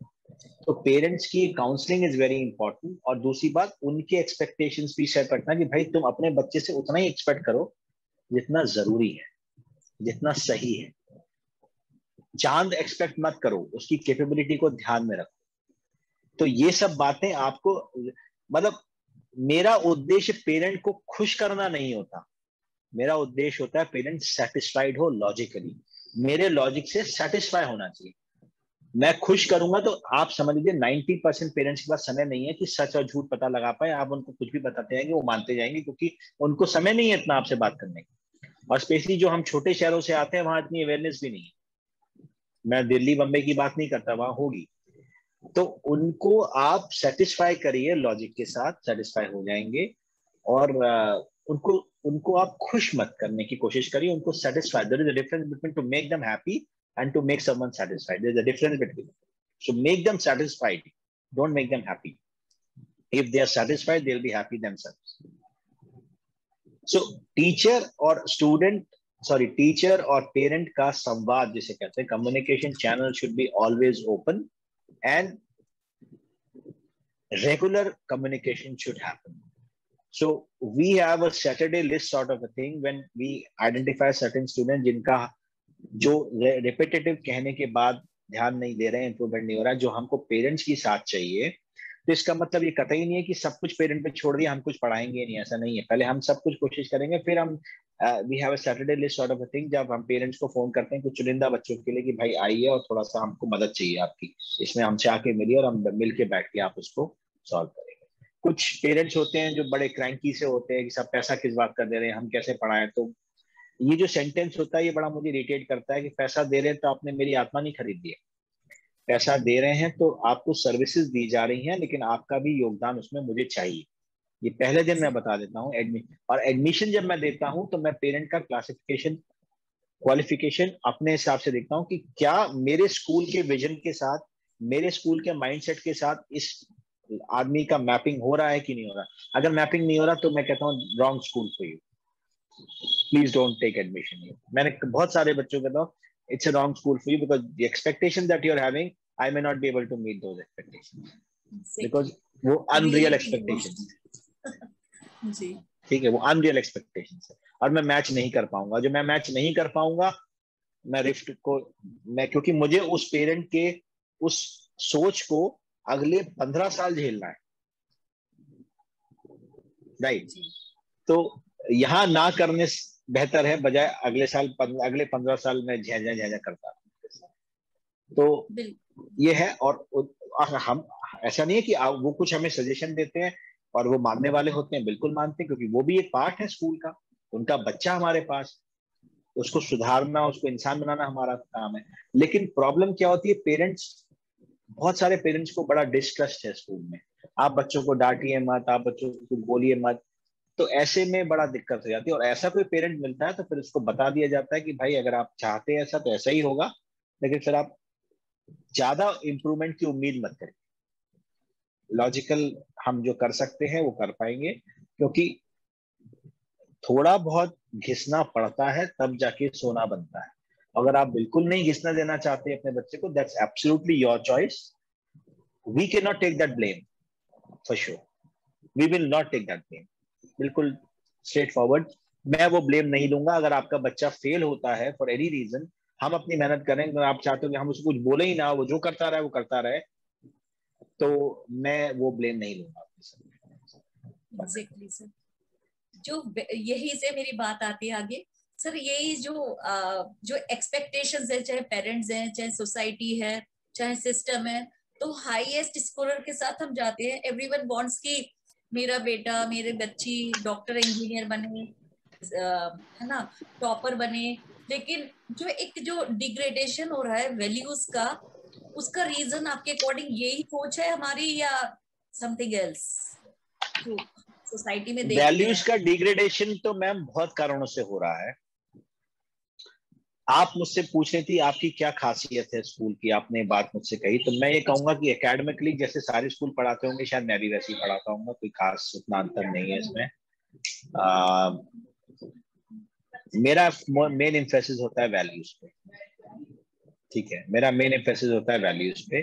तो पेरेंट्स की काउंसलिंग इज वेरी इंपॉर्टेंट। और दूसरी बात, उनके एक्सपेक्टेशंस भी सेट रखना कि भाई तुम अपने बच्चे से उतना ही एक्सपेक्ट करो जितना जरूरी है, जितना सही है। चांद एक्सपेक्ट मत करो, उसकी कैपेबिलिटी को ध्यान में रखो। तो ये सब बातें आपको, मतलब मेरा उद्देश्य पेरेंट को खुश करना नहीं होता, मेरा उद्देश्य होता है पेरेंट सेटिस्फाइड हो लॉजिकली, मेरे लॉजिक से सेटिस्फाई होना चाहिए। मैं खुश करूंगा तो आप समझ लीजिए 90% पेरेंट्स के पास समय नहीं है कि सच और झूठ पता लगा पाए। आप उनको कुछ भी बताते हैं कि वो मानते जाएंगे, क्योंकि उनको समय नहीं है इतना आपसे बात करने का। और स्पेशली जो हम छोटे शहरों से आते हैं वहां इतनी अवेयरनेस भी नहीं है। मैं दिल्ली बम्बई की बात नहीं करता, वहां होगी। तो उनको आप सेटिस्फाई करिए, लॉजिक के साथ सेटिस्फाई हो जाएंगे। और उनको उनको आप खुश मत करने की कोशिश करिए, उनको satisfied. There is a difference between to make them happy and to make someone satisfied. There is a difference between, so make them satisfied, don't make them happy. If they are satisfied they will be happy themselves. So teacher और student, sorry, teacher और parent का संवाद जिसे कहते हैं, communication channel should be always open and regular communication should happen. So we have a Saturday list sort of a thing when we identify certain students जिनका जो repetitive कहने के बाद ध्यान नहीं दे रहे हैं, इंप्रूवमेंट नहीं हो रहा है, जो हमको पेरेंट्स की साथ चाहिए। तो इसका मतलब ये कतई नहीं है कि सब कुछ पेरेंट पे छोड़ दिया, हम कुछ पढ़ाएंगे नहीं, ऐसा नहीं है। पहले हम सब कुछ कोशिश करेंगे, फिर हम we have a Saturday list sort of a thing, जब हम पेरेंट्स को फोन करते हैं कुछ चुनिंदा बच्चों के लिए कि भाई आइए और थोड़ा सा हमको मदद चाहिए आपकी, इसमें हमसे आके मिलिए और हम मिल के बैठ के आप उसको सॉल्व करेंगे। कुछ पेरेंट्स होते हैं जो बड़े क्रैंकी से होते हैं कि सब पैसा किस बात का दे रहे हैं, हम कैसे पढ़ाएं। तो ये जो सेंटेंस होता है ये बड़ा मुझे इरिटेट करता है कि पैसा दे रहे हैं तो आपने मेरी आत्मा नहीं खरीद दी है। पैसा दे रहे हैं तो आपको सर्विसेज दी जा रही हैं, लेकिन आपका भी योगदान उसमें मुझे चाहिए। ये पहले दिन मैं बता देता हूँ। और एडमिशन जब मैं देता हूँ तो मैं पेरेंट का क्लासिफिकेशन, क्वालिफिकेशन अपने हिसाब से देखता हूँ कि क्या मेरे स्कूल के विजन के साथ, मेरे स्कूल के माइंडसेट के साथ इस आदमी का मैपिंग हो रहा है कि नहीं हो रहा। अगर मैपिंग नहीं हो रहा तो मैं कहता हूँ wrong school for you, please don't take admission. मैंने बहुत सारे बच्चों को कहता हूँ it's a wrong school for you because the expectation that you're having, I may not be able to meet those expectations because वो unreal expectations जी, ठीक है, वो unreal expectations है और मैं मैच नहीं कर पाऊंगा। जो मैं मैच नहीं कर पाऊंगा, मैं रिफ्ट को, मैं, क्योंकि मुझे उस पेरेंट के उस सोच को अगले 15 साल झेलना है, राइट। तो यहाँ ना करने बेहतर है, बजाय अगले साल अगले 15 साल में झेझा झेझा करता। तो ये है। और हम, ऐसा नहीं है कि वो कुछ हमें सजेशन देते हैं और वो मानने वाले होते हैं, बिल्कुल मानते हैं, क्योंकि वो भी एक पार्ट है स्कूल का, उनका बच्चा हमारे पास, उसको सुधारना, उसको इंसान बनाना हमारा काम है। लेकिन प्रॉब्लम क्या होती है, पेरेंट्स, बहुत सारे पेरेंट्स को बड़ा डिस्ट्रस्ट है स्कूल में। आप बच्चों को डांटिए मत, आप बच्चों को बोलिए मत, तो ऐसे में बड़ा दिक्कत हो जाती है। और ऐसा कोई पेरेंट मिलता है तो फिर उसको बता दिया जाता है कि भाई अगर आप चाहते हैं ऐसा तो ऐसा ही होगा, लेकिन फिर आप ज्यादा इंप्रूवमेंट की उम्मीद मत करें। लॉजिकल हम जो कर सकते हैं वो कर पाएंगे, क्योंकि थोड़ा बहुत घिसना पड़ता है तब जाके सोना बनता है। अगर आप बिल्कुल नहीं घिसना देना चाहते अपने बच्चे को, that's absolutely your choice. We can not take that blame for sure, we will not take that blame, बिल्कुल स्ट्रेट फॉरवर्ड। मैं वो ब्लेम नहीं लूंगा। अगर आपका बच्चा फेल होता है फॉर एनी रीजन, हम अपनी मेहनत करें, अगर आप चाहते हो कि हम उसको कुछ बोले ही ना, वो जो करता रहे वो करता रहे, तो मैं वो ब्लेम नहीं लूंगा। Exactly sir. जो यही से मेरी बात आती है आगे सर, यही जो एक्सपेक्टेशंस है, चाहे पेरेंट्स हैं, चाहे सोसाइटी है, चाहे सिस्टम है, तो हाईएस्ट स्कोरर के साथ हम जाते हैं। एवरीवन वांट्स कि मेरा बेटा, मेरे बच्ची डॉक्टर इंजीनियर बने, है ना, टॉपर बने। लेकिन जो डिग्रेडेशन हो रहा है वैल्यूज का, उसका रीजन आपके अकॉर्डिंग यही सोच है हमारी, या समथिंग एल्स जो सोसाइटी में देखते वैल्यूज हैं? का डिग्रेडेशन तो मैम बहुत कारणों से हो रहा है। आप मुझसे पूछ रही थी आपकी क्या खासियत है स्कूल की, आपने बात मुझसे कही, तो मैं ये कहूंगा कि एकेडमिकली जैसे सारे स्कूल पढ़ाते होंगे, शायद मैं भी वैसे ही पढ़ाता हूँ, कोई खास उतना अंतर नहीं है इसमें। मेरा मेन एम्फेसिस होता है वैल्यूज पे, ठीक है, मेरा मेन एम्फेसिस होता है वैल्यूज पे,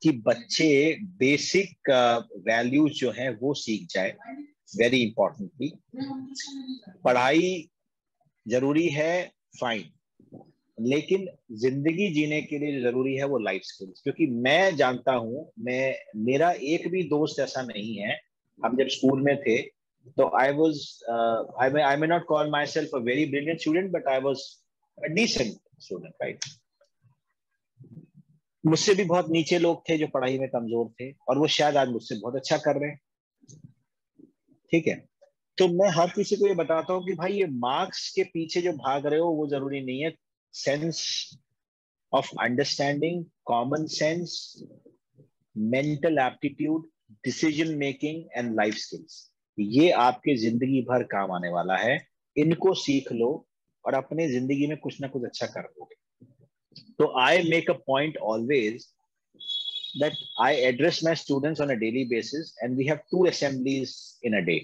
कि बच्चे बेसिक वैल्यूज जो हैं वो सीख जाए। वेरी इंपॉर्टेंटली, पढ़ाई जरूरी है, फाइन, लेकिन जिंदगी जीने के लिए जरूरी है वो लाइफ स्किल्स। क्योंकि मैं जानता हूं, मेरा एक भी दोस्त ऐसा नहीं है, हम जब स्कूल में थे तो I may not call myself a very brilliant student, but I was a decent student, right. मुझसे भी बहुत नीचे लोग थे जो पढ़ाई में कमजोर थे, और वो शायद आज मुझसे बहुत अच्छा कर रहे हैं, ठीक है। तो मैं हर किसी को ये बताता हूँ कि भाई ये मार्क्स के पीछे जो भाग रहे हो वो जरूरी नहीं है। Sense of understanding, common sense, mental aptitude, decision making and life skills, ये आपके जिंदगी भर काम आने वाला है। इनको सीख लो और अपने जिंदगी में कुछ ना कुछ अच्छा कर लोगे। तो I make a point always that I address my students on a daily basis, and we have 2 assemblies in a day,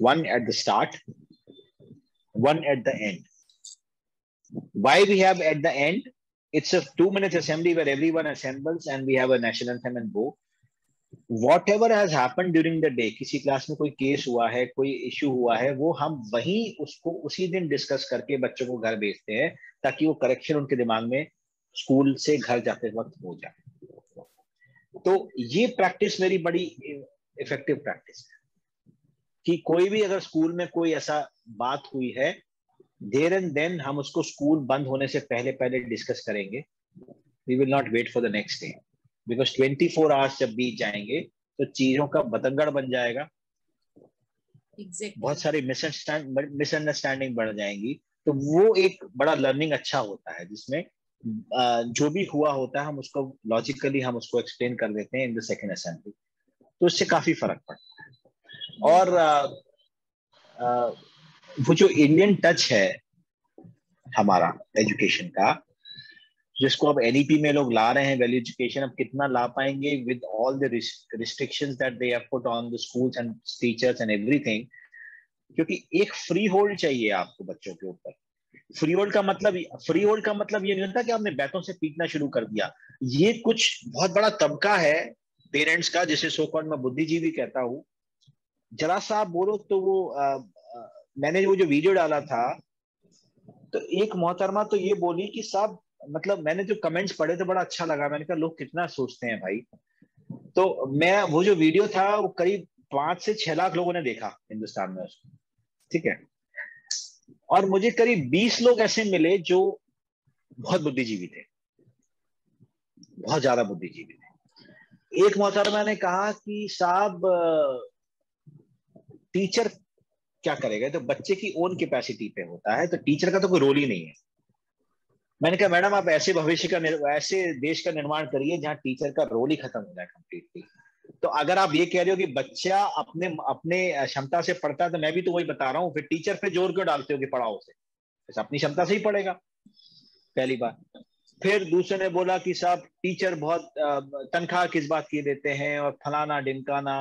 one at the start, one at the end. Why we have at the end? It's a 2 minute assembly where everyone assembles and we have a national anthem and go. Whatever has happened during the day, किसी class में कोई case हुआ है, कोई issue हुआ है, वो हम वहीं उसको उसी दिन डिस्कस करके बच्चों को घर भेजते हैं, ताकि वो करेक्शन उनके दिमाग में स्कूल से घर जाते वक्त हो जाए। तो ये प्रैक्टिस मेरी बड़ी इफेक्टिव प्रैक्टिस है कि कोई भी अगर स्कूल में कोई ऐसा बात हुई है, देयर एंड देन हम उसको स्कूल बंद होने से पहले पहले डिस्कस करेंगे। We will not wait for the next day, because 24 hours जब बीत जाएंगे तो चीजों का बतंगड़ बन जाएगा। बहुत सारी मिसअंडरस्टैंडिंग बढ़ जाएंगी। तो वो एक बड़ा लर्निंग अच्छा होता है, जिसमें जो भी हुआ होता है हम उसको लॉजिकली हम उसको एक्सप्लेन कर देते हैं इन द सेकंड असेंबली। तो इससे काफी फर्क पड़ता है। और वो जो इंडियन टच है हमारा एजुकेशन का, जिसको अब एनईपी में लोग ला रहे हैं, वैल्यू एजुकेशन, अब कितना ला पाएंगे with all the restrictions that they have put on the schools and teachers and everything. क्योंकि एक फ्री होल्ड चाहिए आपको बच्चों के ऊपर। फ्री होल्ड का मतलब ये नहीं होता कि आपने बैतों से पीटना शुरू कर दिया। ये कुछ बहुत बड़ा तबका है पेरेंट्स का, जिसे सो कॉल्ड मैं बुद्धिजीवी कहता हूँ। जरा सा आप बोलो तो वो मैंने वो जो वीडियो डाला था, तो एक मोहतरमा तो ये बोली कि साहब, मतलब मैंने जो कमेंट्स पढ़े तो बड़ा अच्छा लगा। मैंने कहा लोग कितना सोचते हैं भाई। तो मैं वो जो वीडियो था वो करीब 5 से 6 लाख लोगों ने देखा हिंदुस्तान में उसको, ठीक है। और मुझे करीब 20 लोग ऐसे मिले जो बहुत बुद्धिजीवी थे, बहुत ज्यादा बुद्धिजीवी थे। एक मोहतरमा ने कहा कि साहब टीचर क्या करेगा, तो बच्चे की ओन कैपेसिटी पे होता है, तो टीचर का तो कोई रोल ही नहीं है। मैंने कहा मैडम आप ऐसे भविष्य का ऐसे देश का निर्माण करिए जहां टीचर का रोल ही खत्म हो जाए कंप्लीटली। तो अगर आप ये कह रहे हो कि बच्चा अपने अपने क्षमता से पढ़ता है, तो मैं भी तो वही बता रहा हूँ, फिर टीचर पे जोर क्यों डालते हो कि पढ़ाओ से? अपनी क्षमता से ही पढ़ेगा, पहली बात। फिर दूसरे ने बोला कि साहब टीचर बहुत तनख्वाह किस बात की देते हैं और फलाना ढिमकाना।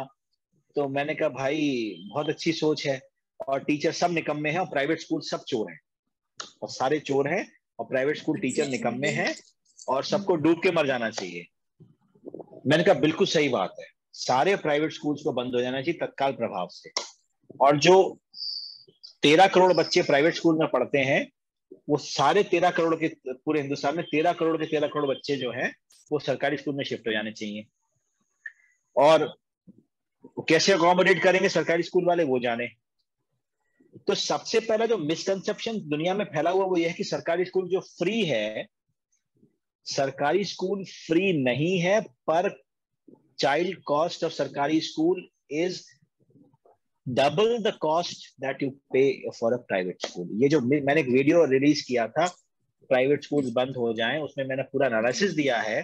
तो मैंने कहा भाई बहुत अच्छी सोच है, और टीचर सब निकम्मे हैं और प्राइवेट स्कूल सब चोर हैं, और सारे चोर हैं और प्राइवेट स्कूल टीचर निकम्मे हैं और सबको डूब के मर जाना चाहिए। मैंने कहा बिल्कुल सही बात है, सारे प्राइवेट स्कूल्स को बंद हो जाना चाहिए तत्काल प्रभाव से। और जो 13 करोड़ बच्चे प्राइवेट स्कूल में पढ़ते हैं, वो सारे 13 करोड़ के, पूरे हिंदुस्तान में 13 करोड़ के 13 करोड़ बच्चे जो हैं वो सरकारी स्कूल में शिफ्ट हो जाने चाहिए। और कैसे अकोमोडेट करेंगे सरकारी स्कूल वाले, वो जाने। तो सबसे पहला जो मिसकंसेप्शन दुनिया में फैला हुआ वो ये है कि सरकारी स्कूल जो फ्री है, सरकारी स्कूल फ्री नहीं है, पर चाइल्ड कॉस्ट ऑफ सरकारी school is double the cost that you पे फॉर अ प्राइवेट स्कूल। ये जो मैंने एक वीडियो रिलीज किया था, प्राइवेट स्कूल बंद हो जाएं, उसमें मैंने पूरा एनालिसिस दिया है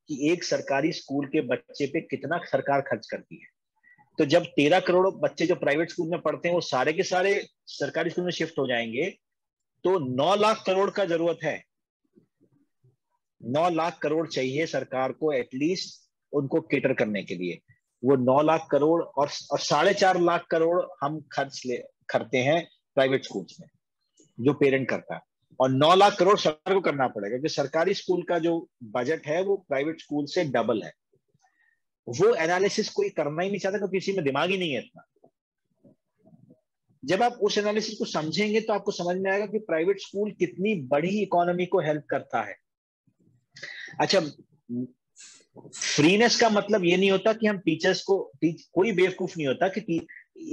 कि एक सरकारी स्कूल के बच्चे पे कितना सरकार खर्च करती है। तो जब 13 करोड़ बच्चे जो प्राइवेट स्कूल में पढ़ते हैं वो सारे के सारे सरकारी स्कूल में शिफ्ट हो जाएंगे, तो 9 लाख करोड़ का जरूरत है। 9 लाख करोड़ चाहिए सरकार को एटलीस्ट उनको केटर करने के लिए। वो 9 लाख करोड़ और 4.5 लाख करोड़ हम करते हैं प्राइवेट स्कूल्स में, जो पेरेंट करता है, और 9 लाख करोड़ सरकार को करना पड़ेगा, क्योंकि सरकारी स्कूल का जो बजट है वो प्राइवेट स्कूल से डबल है। वो एनालिसिस कोई करना ही नहीं चाहता, क्योंकि किसी में दिमाग ही नहीं है इतना। जब आप उस एनालिसिस को समझेंगे तो आपको समझ में आएगा कि प्राइवेट स्कूल कितनी बड़ी इकोनॉमी को हेल्प करता है। अच्छा, फ्रीनेस का मतलब ये नहीं होता कि हम टीचर्स को, कोई बेवकूफ नहीं होता कि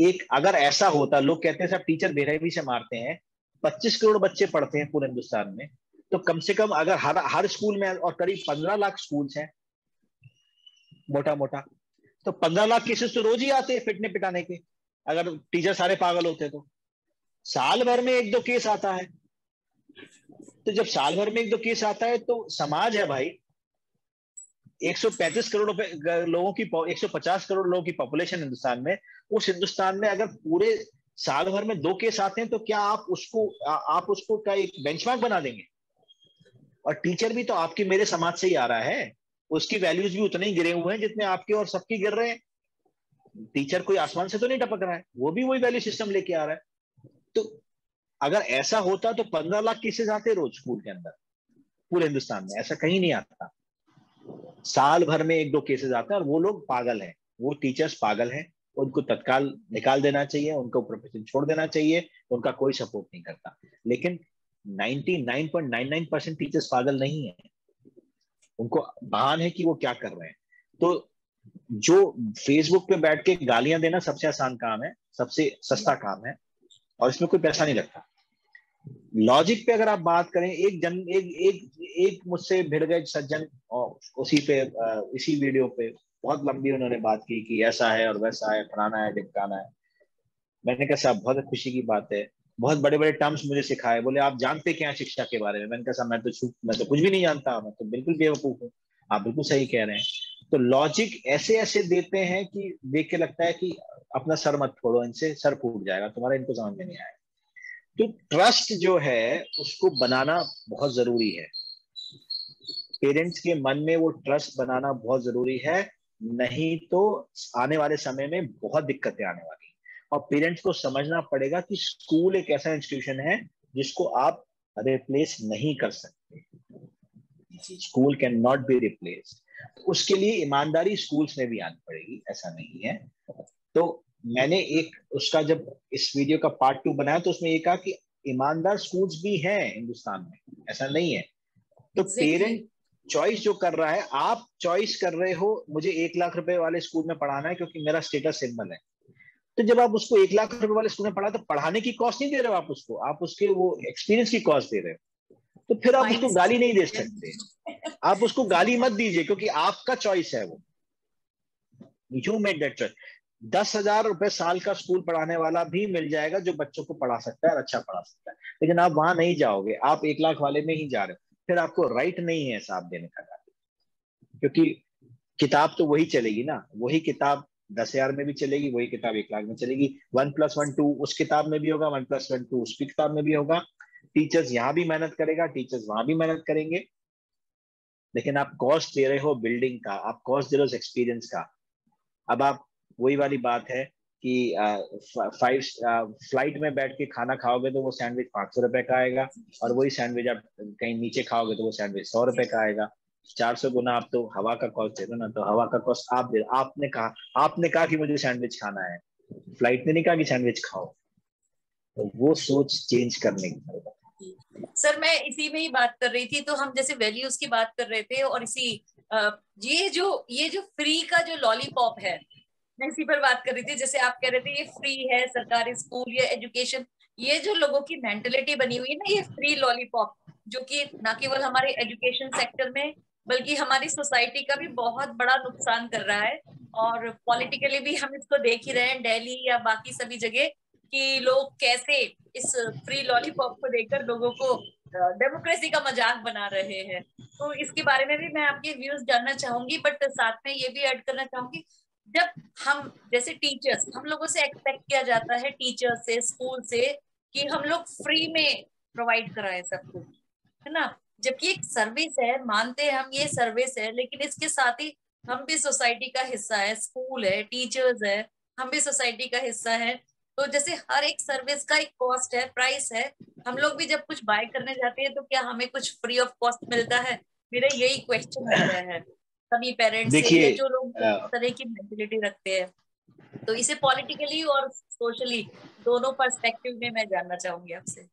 एक, अगर ऐसा होता, लोग कहते हैं सब टीचर बेरहमी से मारते हैं, 25 करोड़ बच्चे पढ़ते हैं पूरे हिंदुस्तान में, तो कम से कम अगर हर स्कूल में, और करीब 15 लाख स्कूल्स हैं मोटा मोटा, तो 15 लाख केसेस तो रोज ही आते हैं पिटने पिटाने के। अगर टीचर सारे पागल होते तो साल भर में 1-2 केस आता है। तो जब साल भर में 1-2 केस आता है तो समाज है भाई, 135 करोड़ लोगों की 150 करोड़ लोगों की पॉपुलेशन हिंदुस्तान में, उस हिंदुस्तान में अगर पूरे साल भर में 2 केस आते हैं तो क्या आप उसको का एक बेंचमार्क बना देंगे? और टीचर भी तो आपकी मेरे समाज से ही आ रहा है, उसकी वैल्यूज भी उतने ही गिरे हुए हैं जितने आपके और सबकी गिर रहे हैं। टीचर कोई आसमान से तो नहीं टपक रहा है, वो भी वही वैल्यू सिस्टम लेके आ रहा है। तो अगर ऐसा होता तो 15 लाख केसेस आते रोज स्कूल के अंदर पूरे हिंदुस्तान में, ऐसा कहीं नहीं आता। साल भर में 1-2 केसेस आते हैं और वो लोग पागल हैं, वो टीचर्स पागल हैं, उनको तत्काल निकाल देना चाहिए, उनको प्रोफेशन छोड़ देना चाहिए, उनका कोई सपोर्ट नहीं करता। लेकिन 99.99% टीचर्स पागल नहीं है, उनको भान है कि वो क्या कर रहे हैं। तो जो फेसबुक पे बैठ के गालियां देना सबसे आसान काम है, सबसे सस्ता काम है, और इसमें कोई पैसा नहीं लगता। लॉजिक पे अगर आप बात करें, एक मुझसे भिड़ गए सज्जन और उसी पे इसी वीडियो पे बहुत लंबी उन्होंने बात की कि ऐसा है और वैसा है, फलाना है, ढिमकाना है। मैंने कहा साहब बहुत खुशी की बात है, बहुत बड़े बड़े टर्म्स मुझे सिखाए, बोले आप जानते क्या हैं शिक्षा के बारे में? मैंने कहा साहब मैं तो कुछ भी नहीं जानता, मैं तो बिल्कुल बेवकूफ हूँ, आप बिल्कुल सही कह रहे हैं। तो लॉजिक ऐसे ऐसे देते हैं कि देख के लगता है कि अपना सर मत फोड़ो, इनसे सर फूट जाएगा तुम्हारा, इनको समझ में नहीं आएगा। तो ट्रस्ट जो है उसको बनाना बहुत जरूरी है, पेरेंट्स के मन में वो ट्रस्ट बनाना बहुत जरूरी है, नहीं तो आने वाले समय में बहुत दिक्कतें आने वाली हैं। और पेरेंट्स को समझना पड़ेगा कि स्कूल एक ऐसा इंस्टीट्यूशन है जिसको आप रिप्लेस नहीं कर सकते, school can not be replace. उसके लिए ईमानदारी स्कूल्स में भी आनी पड़ेगी, ऐसा नहीं है। तो मैंने एक उसका जब इस वीडियो का पार्ट 2 बनाया तो उसमें ये कहा कि ईमानदार स्कूल्स भी हैं हिंदुस्तान में, ऐसा नहीं है। तो पेरेंट चॉइस जो कर रहा है, आप चॉइस कर रहे हो मुझे 1 लाख रुपए वाले स्कूल में पढ़ाना है क्योंकि मेरा स्टेटस सिंबल है, तो जब आप उसको 1 लाख रुपए वाले स्कूल में पढ़ा तो पढ़ाने की कॉस्ट नहीं दे रहे हो आप उसको, आप उसके वो एक्सपीरियंस की कॉस्ट दे रहे हो। तो फिर आप उसको गाली नहीं दे सकते, आप उसको गाली मत दीजिए क्योंकि आपका चॉइस है वो, यू मेक दैट चॉइस। 10,000 रुपए साल का स्कूल पढ़ाने वाला भी मिल जाएगा जो बच्चों को पढ़ा सकता है और अच्छा पढ़ा सकता है, लेकिन आप वहां नहीं जाओगे, आप 1 लाख वाले में ही जा रहे हो, फिर आपको राइट नहीं है हिसाब देने का, क्योंकि किताब तो वही चलेगी ना, वही किताब 10,000 में भी चलेगी, वही किताब 1 लाख में चलेगी। 1+1 2 उस किताब में भी होगा, 1+1 2 उसकी किताब में भी होगा। टीचर्स यहाँ भी मेहनत करेगा, टीचर्स वहां भी मेहनत करेंगे, लेकिन आप कॉस्ट दे रहे हो बिल्डिंग का, आप कॉस्ट दे रहे हो एक्सपीरियंस का। अब आप वही वाली बात है कि फ्लाइट में बैठ के खाना खाओगे तो वो सैंडविच 500 रुपए का आएगा, और वही सैंडविच आप कहीं नीचे खाओगे तो वो सैंडविच 100 रुपए का आएगा। 400 गुना आप तो हवा का कॉस्ट दे दो ना, तो हवा का कॉस्ट आप दे, आपने कहा कि मुझे सैंडविच खाना है, फ्लाइट ने नहीं कहा कि सैंडविच खाओ। तो वो सोच चेंज करने की। सर मैं इसी में ही बात कर रही थी, तो हम जैसे वैल्यूज की बात कर रहे थे और ये जो फ्री का जो लॉलीपॉप है, मैं इसी पर बात कर रही थी। जैसे आप कह रहे थे ये फ्री है, सरकारी स्कूल या एजुकेशन, ये जो लोगों की मेंटेलिटी बनी हुई है ना, ये फ्री लॉलीपॉप, जो कि ना केवल हमारे एजुकेशन सेक्टर में बल्कि हमारी सोसाइटी का भी बहुत बड़ा नुकसान कर रहा है। और पॉलिटिकली भी हम इसको देख ही रहे हैं, दिल्ली या बाकी सभी जगह, कि लोग कैसे इस फ्री लॉलीपॉप को देखकर लोगों को डेमोक्रेसी का मजाक बना रहे हैं। तो इसके बारे में भी मैं आपके व्यूज जानना चाहूंगी, बट साथ में ये भी ऐड करना चाहूंगी, जब हम जैसे टीचर्स, हम लोगों से एक्सपेक्ट किया जाता है टीचर से, स्कूल से, कि हम लोग फ्री में प्रोवाइड कराएं सब कुछ, है ना, जबकि एक सर्विस है, मानते हैं हम ये सर्विस है, लेकिन इसके साथ ही हम भी सोसाइटी का हिस्सा है, स्कूल है, टीचर्स है, हम भी सोसाइटी का हिस्सा है। तो जैसे हर एक सर्विस का एक कॉस्ट है, प्राइस है, हम लोग भी जब कुछ बाय करने जाते हैं तो क्या हमें कुछ फ्री ऑफ कॉस्ट मिलता है? मेरा यही क्वेश्चन होता है सभी पेरेंट्स से या देखिए जो लोग इस तरह की मेंटेलिटी रखते हैं। तो इसे पॉलिटिकली और सोशली दोनों पर्सपेक्टिव में मैं जानना चाहूंगी आपसे।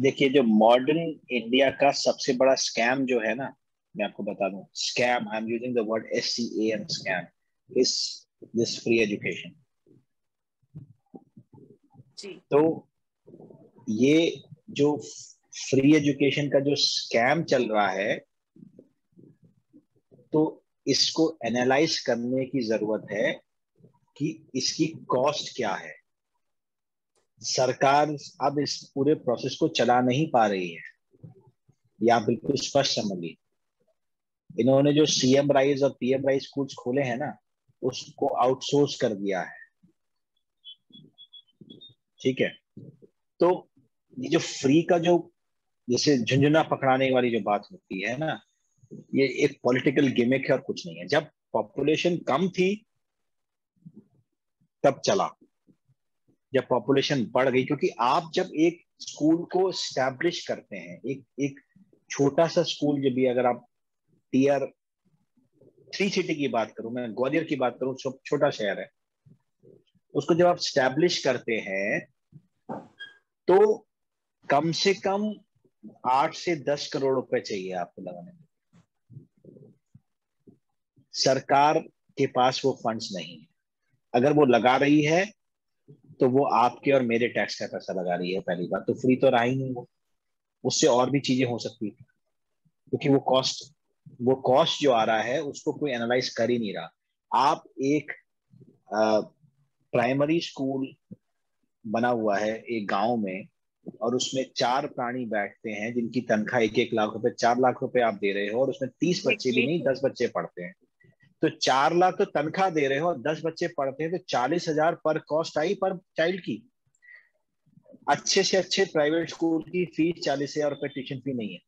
देखिए जो मॉडर्न इंडिया का सबसे बड़ा स्कैम जो है ना, मैं आपको बता दूं, scam, I am using the word SCAM, scam is this free education. जी। तो ये जो फ्री एजुकेशन का जो स्कैम चल रहा है, तो इसको एनालाइज करने की जरूरत है कि इसकी कॉस्ट क्या है। सरकार अब इस पूरे प्रोसेस को चला नहीं पा रही है, या बिल्कुल स्पष्ट समझिए। इन्होंने जो सीएम राइज और पीएम राइज स्कूल्स खोले हैं ना, उसको आउटसोर्स कर दिया है। ठीक है, तो ये जो फ्री का जो, जैसे झुंझुना पकड़ाने वाली जो बात होती है ना, ये एक पॉलिटिकल गिमिक है और कुछ नहीं है। जब पॉपुलेशन कम थी तब चला, जब पॉपुलेशन बढ़ गई, क्योंकि आप जब एक स्कूल को स्टैब्लिश करते हैं, एक एक छोटा सा स्कूल, जब भी अगर आप टीयर 3 सिटी की बात करूं, मैं ग्वालियर की बात करूं, छोटा शहर है, उसको जब आप स्टैब्लिश करते हैं तो कम से कम 8 से 10 करोड़ रुपए चाहिए आपको लगाने में। सरकार के पास वो फंड्स नहीं है। अगर वो लगा रही है तो वो आपके और मेरे टैक्स का पैसा लगा रही है। पहली बात तो फ्री तो रहा ही नहीं वो, उससे और भी चीजें हो सकती थी, क्योंकि वो कॉस्ट जो आ रहा है उसको कोई एनालाइज कर ही नहीं रहा। आप एक प्राइमरी स्कूल बना हुआ है एक गांव में, और उसमें 4 प्राणी बैठते हैं जिनकी तनख्वाह 1-1 लाख रुपए, 4 लाख रुपए आप दे रहे हो, और उसमें 30 बच्चे भी नहीं, 10 बच्चे पढ़ते हैं। तो 4 लाख तो तनख्वाह दे रहे हो और 10 बच्चे पढ़ते हैं, तो 40,000 पर कॉस्ट आई पर चाइल्ड की। अच्छे से अच्छे प्राइवेट स्कूल की फीस 40,000 रुपए ट्यूशन फी नहीं है।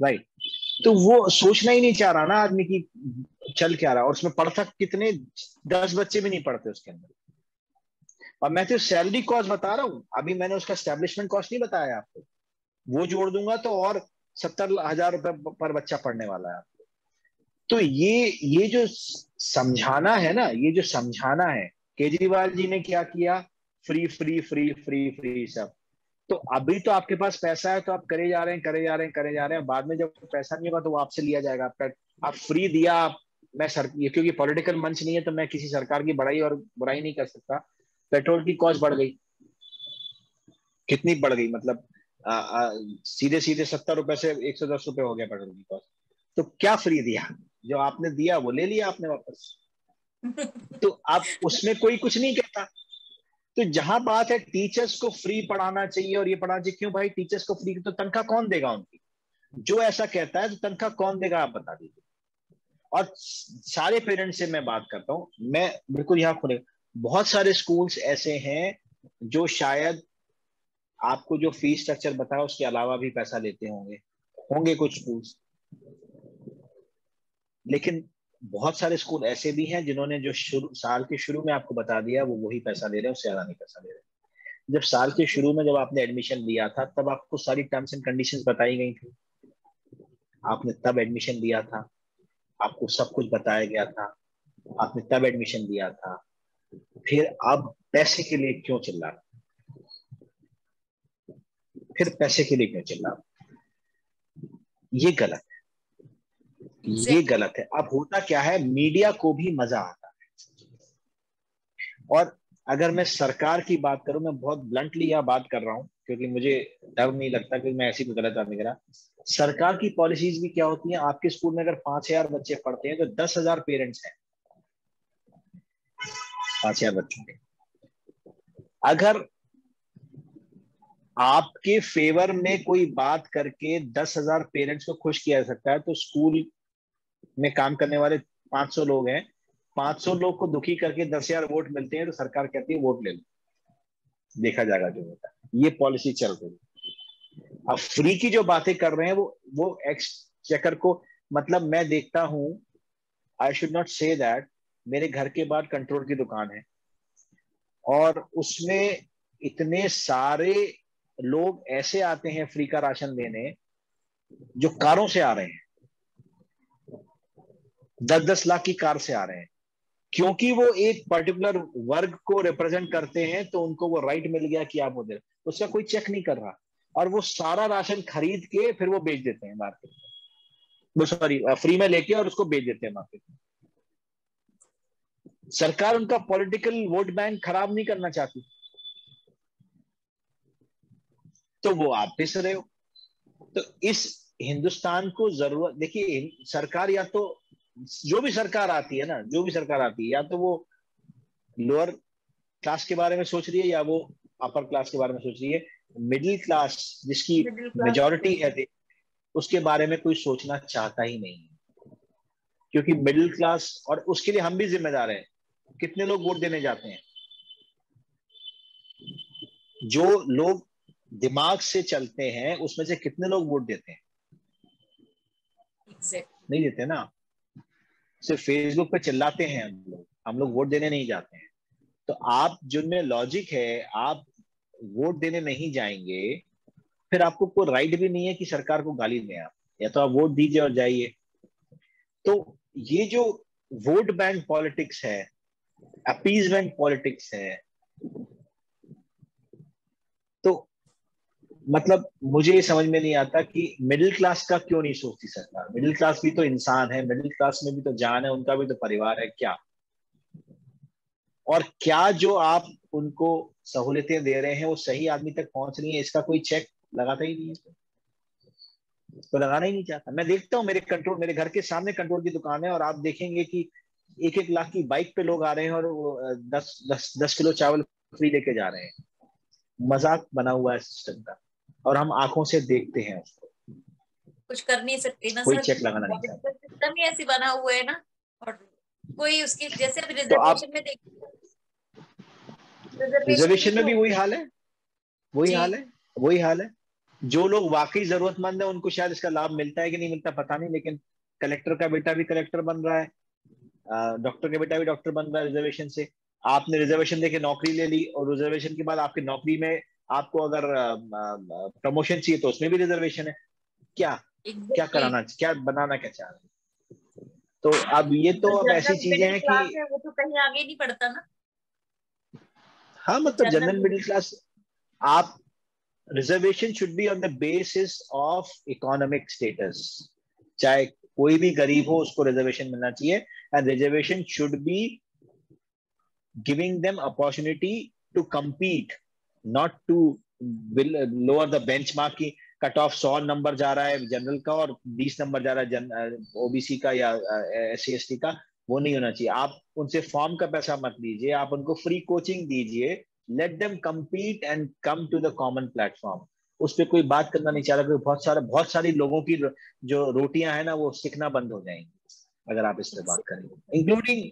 राइट, तो वो सोचना ही नहीं चाह रहा ना आदमी की चल क्या रहा, और उसमें पढ़ता कितने, 10 बच्चे भी नहीं पढ़ते उसके अंदर। और मैं तो सैलरी कॉस्ट बता रहा हूँ, अभी मैंने उसका स्टैब्लिशमेंट कॉस्ट नहीं बताया आपको, वो जोड़ दूंगा तो और 70,000 रुपए पर बच्चा पढ़ने वाला है। तो ये जो समझाना है ना, ये जो समझाना है, केजरीवाल जी ने क्या किया, free free free free free सब। तो अभी तो आपके पास पैसा है तो आप करे जा रहे हैं, करे जा रहे हैं, करे जा रहे हैं, बाद में जब पैसा नहीं होगा तो वो आपसे लिया जाएगा। आप फ्री दिया आप, मैं सर, ये क्योंकि पॉलिटिकल मंच नहीं है तो मैं किसी सरकार की बड़ाई और बुराई नहीं कर सकता। पेट्रोल की कॉस्ट बढ़ गई, कितनी बढ़ गई, मतलब सीधे सीधे 70 रुपए से 110 रुपए हो गया पेट्रोल की कॉस्ट। तो क्या फ्री दिया, जो आपने दिया वो ले लिया आपने वापस। तो आप उसमें कोई कुछ नहीं कहता। तो जहां बात है टीचर्स को फ्री पढ़ाना चाहिए और ये पढ़ाना चाहिए, क्यों भाई टीचर्स को फ्री, तो तनख्वाह कौन देगा उनकी? जो ऐसा कहता है तो तनख्वाह कौन देगा आप बता दीजिए। और सारे पेरेंट्स से मैं बात करता हूँ, मैं बिल्कुल यहाँ खुले, बहुत सारे स्कूल्स ऐसे हैं जो शायद आपको जो फीस स्ट्रक्चर बताया उसके अलावा भी पैसा लेते होंगे, होंगे कुछ स्कूल्स, लेकिन बहुत सारे स्कूल ऐसे भी हैं जिन्होंने जो साल के शुरू में आपको बता दिया वो वही पैसा ले रहे हैं, उससे ज्यादा नहीं पैसा ले रहे हैं। जब साल के शुरू में जब आपने एडमिशन लिया था तब आपको सारी टर्म्स एंड कंडीशंस बताई गई थी, आपने तब एडमिशन लिया था, आपको सब कुछ बताया गया था, आपने तब एडमिशन लिया था। फिर अब पैसे के लिए क्यों चिल्ला रहे, फिर पैसे के लिए क्यों चिल्ला रहे? ये गलत है, ये एग्जैक्टली। गलत है। अब होता क्या है, मीडिया को भी मजा आता है। और अगर मैं सरकार की बात करूं, मैं बहुत ब्लंटली यह बात कर रहा हूं क्योंकि मुझे डर नहीं लगता कि मैं ऐसी कोई गलत बात नहीं कर रहा। सरकार की पॉलिसीज भी क्या होती हैं, आपके स्कूल में अगर 5,000 बच्चे पढ़ते हैं तो 10,000 पेरेंट्स हैं 5,000 बच्चों के। अगर आपके फेवर में कोई बात करके 10,000 पेरेंट्स को खुश किया जा सकता है, तो स्कूल में काम करने वाले 500 लोग हैं, 500 लोग को दुखी करके 10,000 वोट मिलते हैं, तो सरकार कहती है वोट ले लो, देखा जाएगा जो होता है। ये पॉलिसी चल रही है। अब फ्री की जो बातें कर रहे हैं वो एक्स चेकर को, मतलब मैं देखता हूं, I should not say that, मेरे घर के बाहर कंट्रोल की दुकान है और उसमें इतने सारे लोग ऐसे आते हैं फ्री का राशन लेने जो कारों से आ रहे हैं, 10-10 लाख की कार से आ रहे हैं, क्योंकि वो एक पर्टिकुलर वर्ग को रिप्रेजेंट करते हैं, तो उनको वो राइट मिल गया कि आप वो दे, उसका कोई चेक नहीं कर रहा, और वो सारा राशन खरीद के फिर वो बेच देते हैं मार्केट में, वो सॉरी फ्री में लेके और उसको बेच देते हैं मार्केट में। सरकार उनका पॉलिटिकल वोट बैंक खराब नहीं करना चाहती, तो वो आप पिस रहे हो। तो इस हिंदुस्तान को जरूरत, देखिए सरकार या तो, जो भी सरकार आती है ना, जो भी सरकार आती है, या तो वो लोअर क्लास के बारे में सोच रही है या वो अपर क्लास के बारे में सोच रही है। मिडिल क्लास जिसकी मिडिल क्लास। मेजोरिटी है उसके बारे में कोई सोचना चाहता ही नहीं, क्योंकि मिडिल क्लास, और उसके लिए हम भी जिम्मेदार हैं। कितने लोग वोट देने जाते हैं? जो लोग दिमाग से चलते हैं उसमें से कितने लोग वोट देते हैं? नहीं देते ना। सिर्फ फेसबुक पे चिल्लाते हैं हम लोग वोट देने नहीं जाते हैं। तो आप, जिनमें लॉजिक है, आप वोट देने नहीं जाएंगे, फिर आपको कोई राइट भी नहीं है कि सरकार को गाली दें आप, या तो आप वोट दीजिए और जाइए। तो ये जो वोट बैंक पॉलिटिक्स है, अपीजमेंट पॉलिटिक्स है, तो मतलब मुझे ये समझ में नहीं आता कि मिडिल क्लास का क्यों नहीं सोचती सरकार। मिडिल क्लास भी तो इंसान है, मिडिल क्लास में भी तो जान है, उनका भी तो परिवार है क्या। और क्या जो आप उनको सहूलियतें दे रहे हैं वो सही आदमी तक पहुंच रही है, इसका कोई चेक लगाता ही नहीं है। तो लगाना ही नहीं चाहता। मैं देखता हूँ मेरे घर के सामने कंट्रोल की दुकान है, और आप देखेंगे कि 1-1 लाख की बाइक पे लोग आ रहे हैं और वो 10 किलो चावल फ्री लेके जा रहे हैं। मजाक बना हुआ है सिस्टम का, और हम आंखों से देखते हैं उसको। कुछ कर नहीं सकते ना कोई सर, चेक लगाना नहीं पॉलिटिकल चाहता। सिस्टम ही ऐसी बना हुआ है ना। और कोई उसकी, जैसे अभी तो आप, रिजर्वेशन में देखिए, रिजर्वेशन भी रिजर्वेशन में जो, भी वही हाल है, वही जी हाल है, वही हाल है। जो लोग वाकई जरूरतमंद है उनको शायद इसका लाभ मिलता है कि नहीं मिलता पता नहीं, लेकिन कलेक्टर का बेटा भी कलेक्टर बन रहा है, डॉक्टर का बेटा भी डॉक्टर बन रहा है रिजर्वेशन से। आपने रिजर्वेशन देके नौकरी ले ली, और रिजर्वेशन के बाद आपकी नौकरी में आपको अगर प्रमोशन चाहिए तो उसमें भी रिजर्वेशन है। क्या क्या एग्जैक्टली। कराना, क्या बनाना क्या चाह रहे हैं? तो अब ये तो जो अब ऐसी जनरल चीजें मिडिल हैं कि, क्लास है वो तो कहीं आगे नहीं बढ़ता ना। हाँ जो मतलब general general middle, middle class, आप, reservation should be on the basis of economic status. चाहे कोई भी गरीब हो उसको रिजर्वेशन मिलना चाहिए, and reservation should be giving them opportunity to compete, not to lower the benchmark की कट ऑफ 100 नंबर जा रहा है जनरल का और 20 नंबर जा रहा है ओबीसी का या SC ST का। वो नहीं होना चाहिए। आप उनसे फॉर्म का पैसा मत लीजिए, आप उनको फ्री कोचिंग दीजिए। Let them compete and come to the common platform. उस पर कोई बात करना नहीं चाह रहा, क्योंकि बहुत सारी लोगों की जो रोटियां है ना वो सिकना बंद हो जाएंगी अगर आप इस पर बात करेंगे, including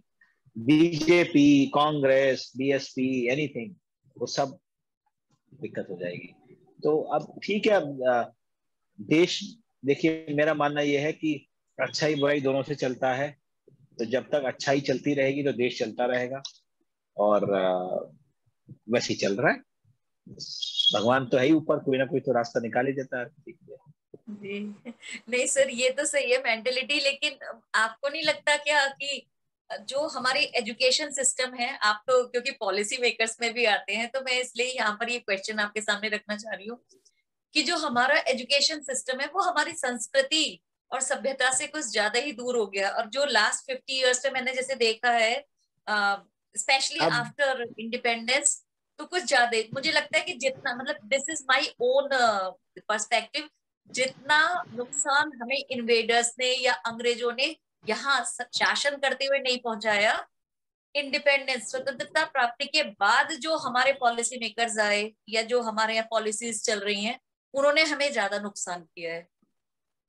BJP, Congress, BSP, anything, वो सब दिक्कत हो जाएगी। तो अब ठीक है, अब देश, देखिए मेरा मानना यह है कि अच्छाई बुराई दोनों से चलता है। तो जब तक अच्छाई चलती रहेगी तो देश चलता रहेगा, और वैसे ही चल रहा है। भगवान तो है ही ऊपर, कोई ना कोई तो रास्ता निकाल ही देता है। ठीक है। जी नहीं सर, ये तो सही है मेंटेलिटी, लेकिन आपको नहीं लगता क्या कि जो हमारी एजुकेशन सिस्टम है, आप तो क्योंकि पॉलिसी मेकर्स में भी आते हैं, तो मैं इसलिए यहाँ पर ये क्वेश्चन आपके सामने रखना चाह रही हूँ कि जो हमारा एजुकेशन सिस्टम है वो हमारी संस्कृति और सभ्यता से कुछ ज्यादा ही दूर हो गया। और जो लास्ट 50 ईयर्स में मैंने जैसे देखा है, स्पेशली अब आफ्टर इंडिपेंडेंस, तो कुछ ज्यादा मुझे लगता है कि जितना, मतलब this is my own perspective, जितना नुकसान हमें इन्वेडर्स ने या अंग्रेजों ने यहाँ शासन करते हुए नहीं पहुंचाया, इंडिपेंडेंस स्वतंत्रता प्राप्ति के बाद जो हमारे पॉलिसी मेकर्स आए या जो हमारे यहाँ पॉलिसीज चल रही हैं, उन्होंने हमें ज्यादा नुकसान किया है।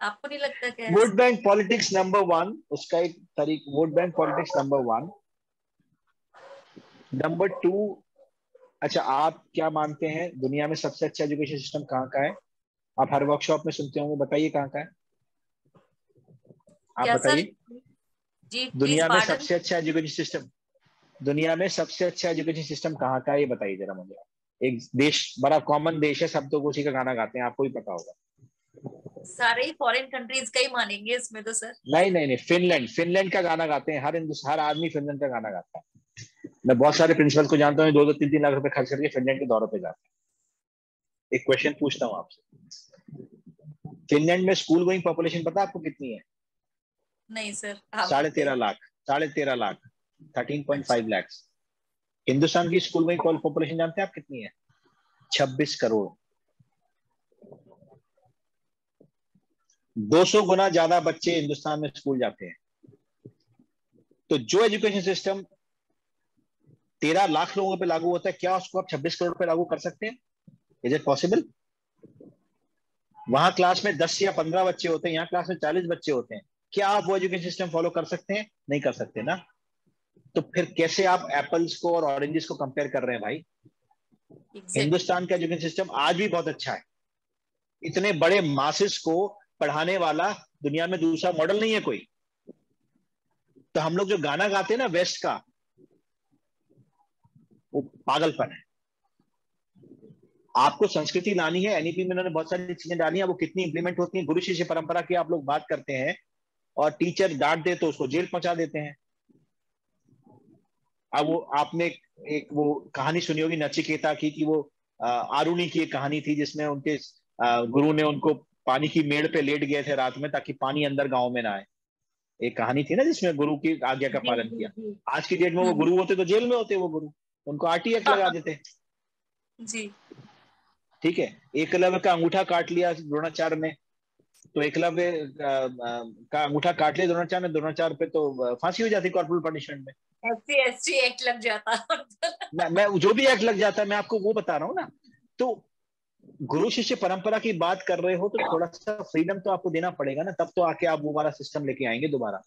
आपको नहीं लगता क्या वोट ऐसा? बैंक पॉलिटिक्स नंबर 1, उसका एक तरीक, vote bank politics number 1। Number 2, अच्छा आप क्या मानते हैं दुनिया में सबसे अच्छा एजुकेशन सिस्टम कहाँ का है? आप हर वर्कशॉप में सुनते होंगे, बताइए कहाँ का है, आप क्या सर? बताइए। जी प्लीज दुनिया में पार्डन। सबसे अच्छा एजुकेशन सिस्टम, दुनिया में सबसे अच्छा एजुकेशन सिस्टम कहाँ का है, ये बताइए जरा मुझे। एक देश, बड़ा कॉमन देश है, सब तो उसी का गाना गाते हैं, आपको भी पता होगा। सारे ही फॉरेन कंट्रीज का ही मानेंगे इसमें तो सर। नहीं नहीं नहीं, फिनलैंड, फिनलैंड का गाना गाते हैं, हर आदमी फिनलैंड का गाना गाता है। मैं बहुत सारे प्रिंसिपल को जानता हूँ, 2-2, 3-3 लाख रुपए खर्च करके फिनलैंड के दौरों पे जाते हैं। एक क्वेश्चन पूछता हूँ आपसे, फिनलैंड में स्कूल गोइंग पॉपुलेशन पता है आपको कितनी है? नहीं सर, आप साढ़े बताइए। तेरह लाख 13.5 लाख, थर्टीन पॉइंट अच्छा। फाइव लैक्स हिंदुस्तान की स्कूल गोइंग पॉपुलेशन जानते हैं आप कितनी है? 26 करोड़। 200 गुना ज्यादा बच्चे हिंदुस्तान में स्कूल जाते हैं। तो जो एजुकेशन सिस्टम 13 लाख लोगों पे लागू होता है, क्या उसको आप 26 करोड़ पे लागू कर सकते हैं? Is it possible? वहां क्लास में 10 या 15 बच्चे होते हैं, यहाँ क्लास में 40 बच्चे होते हैं। क्या आप वो एजुकेशन सिस्टम फॉलो कर सकते हैं? नहीं कर सकते ना। तो फिर कैसे आप एप्पल्स को और ऑरेंजेस को कंपेयर कर रहे हैं भाई? हिंदुस्तान का एजुकेशन सिस्टम आज भी बहुत अच्छा है। इतने बड़े मासेस को पढ़ाने वाला दुनिया में दूसरा मॉडल नहीं है कोई। तो हम लोग जो गाना गाते हैं ना वेस्ट का, वो पागलपन है। आपको संस्कृति लानी है, एनईपी में उन्होंने बहुत सारी चीजें डाली हैं, वो कितनी इंप्लीमेंट होती हैं। गुरु शिष्य परंपरा की आप लोग बात करते हैं और टीचर डांट दे तो उसको जेल पहुंचा देते हैं। अब वो आपने एक वो कहानी सुनी होगी नचिकेता की, कि वो आरुणि की एक कहानी थी जिसमें उनके गुरु ने उनको पानी की मेड़ पे लेट गए थे रात में ताकि पानी अंदर गांव में ना आए। एक कहानी थी ना जिसमें गुरु की आज्ञा का जी पालन जी किया। जी। आज की डेट में वो गुरु होते तो जेल में होते, वो गुरु उनको आरटी एक्ट लगा देते। जी। ठीक है, एकलव्य का अंगूठा काट लिया द्रोणाचार्य ने, तो एकलव्य का अंगूठा काट लिया द्रोणाचार्य ने, द्रोणाचार्य पे तो फांसी हो जाती कॉर्पोरल पनिशमेंट में। SC ST एक्ट लग जाता। मैं जो भी एक्ट लग जाता है, मैं आपको वो बता रहा हूँ ना। तो गुरु शिष्य परंपरा की बात कर रहे हो तो थोड़ा सा फ्रीडम तो आपको देना पड़ेगा ना, तब तो आके आप वो वाला सिस्टम लेके आएंगे दोबारा।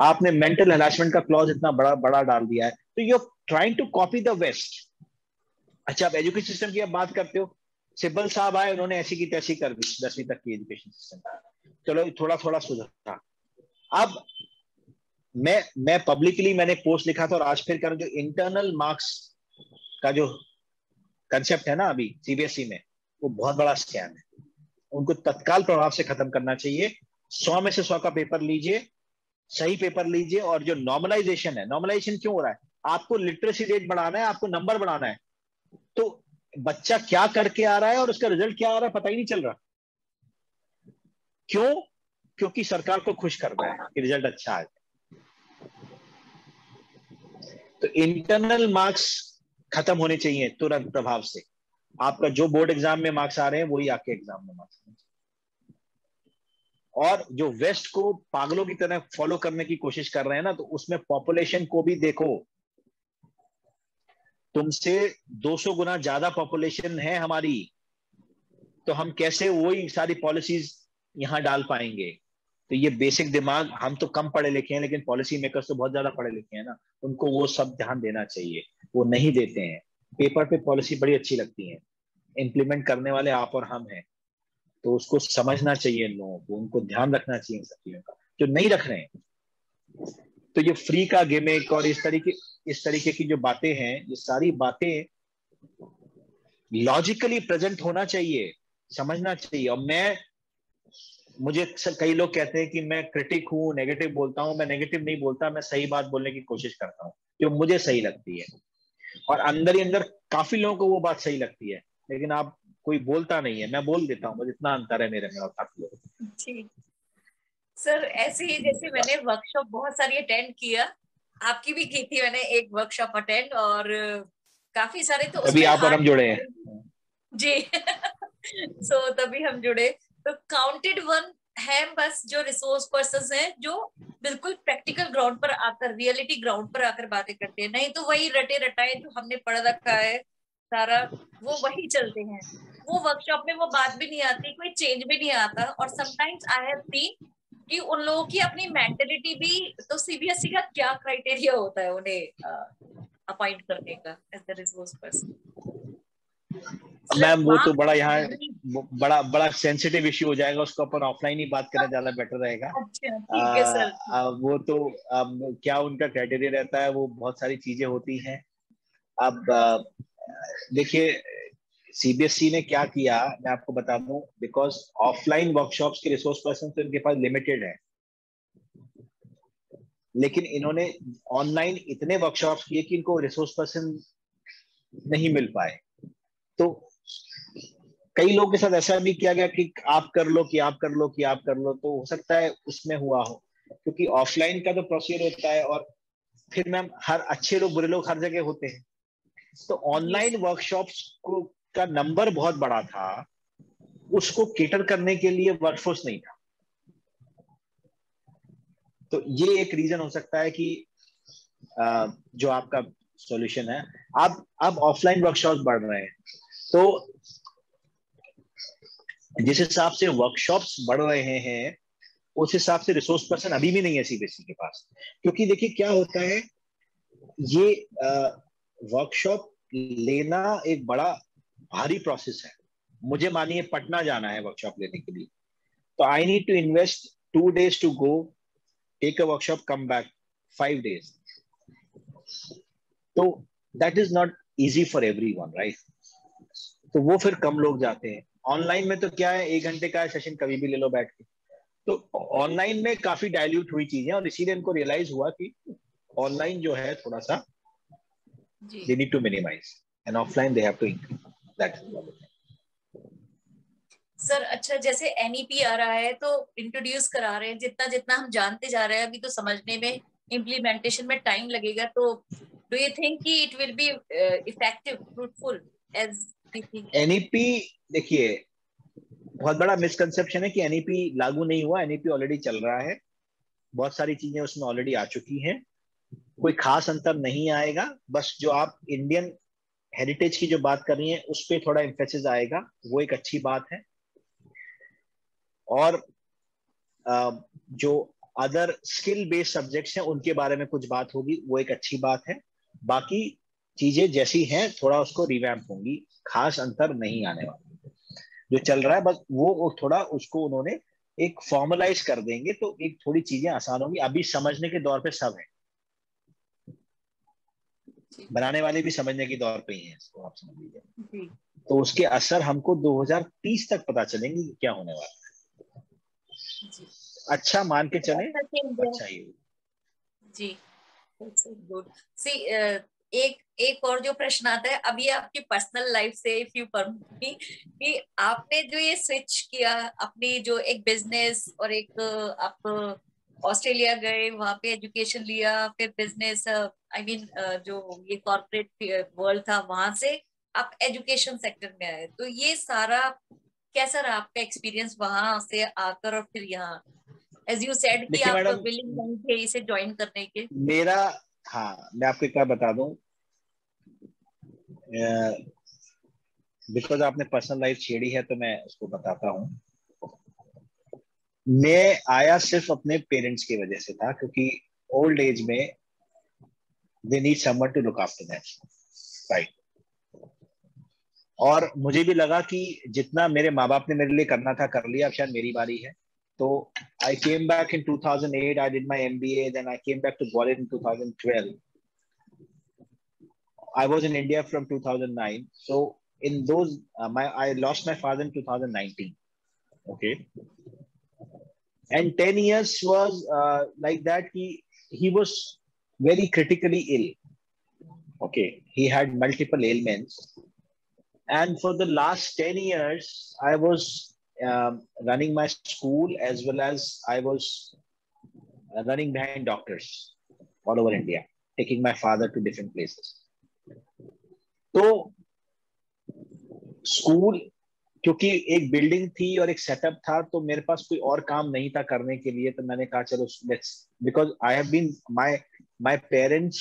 आपने मेंटल हरासमेंट का क्लॉज इतना बड़ा बड़ा डाल दिया है, तो you are trying to copy the west. अच्छा, आप एजुकेशन सिस्टम की आप बात करते हो, सिब्बल साहब आए, उन्होंने ऐसी की तैसी कर दी 10वीं तक की एजुकेशन सिस्टम। चलो थोड़ा थोड़ा सुधरा। अब मैं पब्लिकली मैंने पोस्ट लिखा था और आज फिर कर, जो इंटरनल मार्क्स का जो कंसेप्ट है ना अभी सीबीएसई में, वो बहुत बड़ा स्कैम है। उनको तत्काल प्रभाव से खत्म करना चाहिए। 100 में से 100 का पेपर लीजिए, सही पेपर लीजिए। और जो नॉर्मलाइजेशन है, नॉर्मलाइजेशन क्यों हो रहा है? आपको लिटरेसी रेट बढ़ाना है, आपको नंबर बढ़ाना है। तो बच्चा क्या करके आ रहा है और उसका रिजल्ट क्या आ रहा है पता ही नहीं चल रहा। क्यों? क्योंकि सरकार को खुश करना है कि रिजल्ट अच्छा है। तो इंटरनल मार्क्स खत्म होने चाहिए तुरंत प्रभाव से। आपका जो बोर्ड एग्जाम में मार्क्स आ रहे हैं वही आपके एग्जाम में मार्क्स। और जो वेस्ट को पागलों की तरह फॉलो करने की कोशिश कर रहे हैं ना, तो उसमें पॉपुलेशन को भी देखो। तुमसे 200 गुना ज्यादा पॉपुलेशन है हमारी, तो हम कैसे वही सारी पॉलिसीज यहां डाल पाएंगे? तो ये बेसिक दिमाग, हम तो कम पढ़े लिखे हैं लेकिन पॉलिसी मेकर्स तो बहुत ज्यादा पढ़े लिखे हैं ना, उनको वो सब ध्यान देना चाहिए। वो नहीं देते हैं। पेपर पे पॉलिसी बड़ी अच्छी लगती है, इंप्लीमेंट करने वाले आप और हम हैं। तो उसको समझना चाहिए लोगों को, उनको ध्यान रखना चाहिए इन सब चीजों का, जो नहीं रख रहे हैं। तो ये फ्री का गिमिक और इस तरीके की जो बातें हैं, ये सारी बातें लॉजिकली प्रेजेंट होना चाहिए, समझना चाहिए। और मुझे कई लोग कहते हैं कि मैं क्रिटिक हूं, नेगेटिव बोलता हूं। मैं नेगेटिव नहीं बोलता, मैं सही बात बोलने की कोशिश करता हूं जो मुझे सही लगती है। और अंदर ही अंदर काफी लोगों को वो बात सही लगती है, लेकिन आप कोई बोलता नहीं है, मैं बोल देता हूँ। बस इतना अंतर है मेरे में और काफी लोगों। ठीक। सर ऐसे ही जैसे मैंने वर्कशॉप बहुत सारी अटेंड किया, आपकी भी की थी मैंने एक वर्कशॉप अटेंड, और काफी सारे तो तभी उसमें आप और हम हार्ड जुड़े हैं। जी। तभी हम जुड़े। तो काउंटेड वन है बस जो रिसोर्स पर्सन है, जो बिल्कुल प्रैक्टिकल ग्राउंड पर आकर, रियलिटी ग्राउंड पर आकर बातें करते हैं। नहीं तो वही रटे रटाए जो हमने पढ़ रखा है सारा, वो वही चलते हैं। वो वर्कशॉप में वो बात भी नहीं आती, कोई चेंज भी नहीं आता। और समटाइम्स आई हैव सीन कि उन लोगों की अपनी मेंटेलिटी भी, तो सीबीएसई का क्या क्राइटेरिया होता है उन्हें अपॉइंट करने का एज द रिसोर्स पर्सन? सिर्फ मैम वो तो बड़ा यहाँ बड़ा बड़ा सेंसिटिव इश्यू हो जाएगा, उसको अपन ऑफलाइन ही बात करें, ज्यादा बेटर रहेगा। अच्छा ठीक है सर। वो तो क्या उनका क्राइटेरिया रहता है, वो बहुत सारी चीजें होती हैं। अब देखिए सीबीएसई ने क्या किया, मैं आपको बता दूं। बिकॉज ऑफलाइन वर्कशॉप्स के रिसोर्स पर्सन तो इनके पास लिमिटेड है, लेकिन इन्होंने ऑनलाइन इतने वर्कशॉप्स किए कि इनको रिसोर्स पर्सन नहीं मिल पाए। तो कई लोगों के साथ ऐसा भी किया गया कि आप कर लो, कि आप कर लो, कि आप कर लो। तो हो सकता है उसमें हुआ हो, क्योंकि ऑफलाइन का तो प्रोसीजर होता है। और फिर मैम हर अच्छे लोग बुरे लोग हर जगह होते हैं। तो जी ऑनलाइन वर्कशॉप्स को का नंबर बहुत बड़ा था, उसको केटर करने के लिए वर्कफोर्स नहीं था। तो ये एक रीजन हो सकता है कि जो आपका सॉल्यूशन है। अब ऑफलाइन वर्कशॉप्स बढ़ रहे हैं, तो जिस हिसाब से वर्कशॉप्स बढ़ रहे हैं उस हिसाब से रिसोर्स पर्सन अभी भी नहीं है सीबीएसई के पास। क्योंकि देखिए क्या होता है, ये वर्कशॉप लेना एक बड़ा भारी प्रोसेस है। मुझे मानिए पटना जाना है वर्कशॉप लेने के लिए, तो I need to invest 2 days to go, take a workshop, come back 5 days। तो that is not easy for everyone, right. तो वो फिर कम लोग जाते हैं। ऑनलाइन में तो क्या है, 1 घंटे का सेशन कभी भी ले लो बैठ के। तो ऑनलाइन में काफी डाइल्यूट हुई चीजें, और इसीलिए इनको रियलाइज हुआ कि ऑनलाइन जो है थोड़ा सा they need to minimize, and offline they have to increase that. Sir अच्छा, जैसे एनईपी आ रहा है तो इंट्रोड्यूस करा रहे हैं, जितना जितना हम जानते जा रहे हैं अभी तो समझने में, इम्प्लीमेंटेशन में टाइम लगेगा। तो डू यू थिंक कि it will be effective, fruitful as we think? NEP, देखिए बहुत बड़ा मिसकंसेप्शन है कि एनईपी लागू नहीं हुआ। एनईपी ऑलरेडी चल रहा है, बहुत सारी चीजें उसमें ऑलरेडी आ चुकी हैं, कोई खास अंतर नहीं आएगा। बस जो आप इंडियन हेरिटेज की जो बात कर रही हैं उस पर थोड़ा एम्फेसिस आएगा, वो एक अच्छी बात है। और जो अदर स्किल बेस्ड सब्जेक्ट्स हैं उनके बारे में कुछ बात होगी, वो एक अच्छी बात है। बाकी चीजें जैसी हैं थोड़ा उसको रिवैम्प होंगी, खास अंतर नहीं आने वाला। जो चल रहा है बस वो थोड़ा उसको उन्होंने एक फॉर्मलाइज कर देंगे तो एक थोड़ी चीजें आसान होंगी। अभी समझने के दौर पे सब है, बनाने वाले भी समझने के दौर पे ही हैं, इसको आप समझ लीजिए। तो उसके असर हमको 2030 तक पता चलेंगे कि क्या होने वाला है। अच्छा मान के चले, अच्छा ही जी, गुड। सी एक एक और जो प्रश्न आता है अभी आपकी पर्सनल लाइफ से, इफ यू परमिट मी, कि आपने जो ये स्विच किया अपनी जो एक बिजनेस और एक आप ऑस्ट्रेलिया गए, वहां पे एजुकेशन लिया, फिर बिजनेस, आई मीन जो ये कॉर्पोरेट वर्ल्ड था, वहां से आप एजुकेशन सेक्टर में आए, तो ये सारा कैसा रहा आपका एक्सपीरियंस वहां से आकर और फिर यहाँ? एज यू सेड कि देखिए आप मैडम, विलिंग नहीं थे इसे ज्वाइन करने के। मेरा, हाँ मैं आपको क्या बता दूं, बिकॉज आपने पर्सनल लाइफ छेड़ी है तो मैं उसको बताता हूँ। मैं आया सिर्फ अपने पेरेंट्स की वजह से था, क्योंकि ओल्ड एज में they need someone to look after them, right. और मुझे भी लगा कि जितना मेरे माँ बाप ने मेरे लिए करना था कर लिया, अब शायद मेरी बारी है। तो I came back in 2008, I did my MBA, then I came back to Gwalior in 2012। I was in India from 2009. So in those, I lost my father in 2019. Okay, and 10 years was like that. He was very critically ill. Okay, he had multiple ailments, and for the last 10 years, I was running my school as well as I was running behind doctors all over India, taking my father to different places. तो school, क्योंकि एक building थी और एक setup था, तो मेरे पास कोई और काम नहीं था करने के लिए, तो मैंने कहा चलो let's, because I have been, my my parents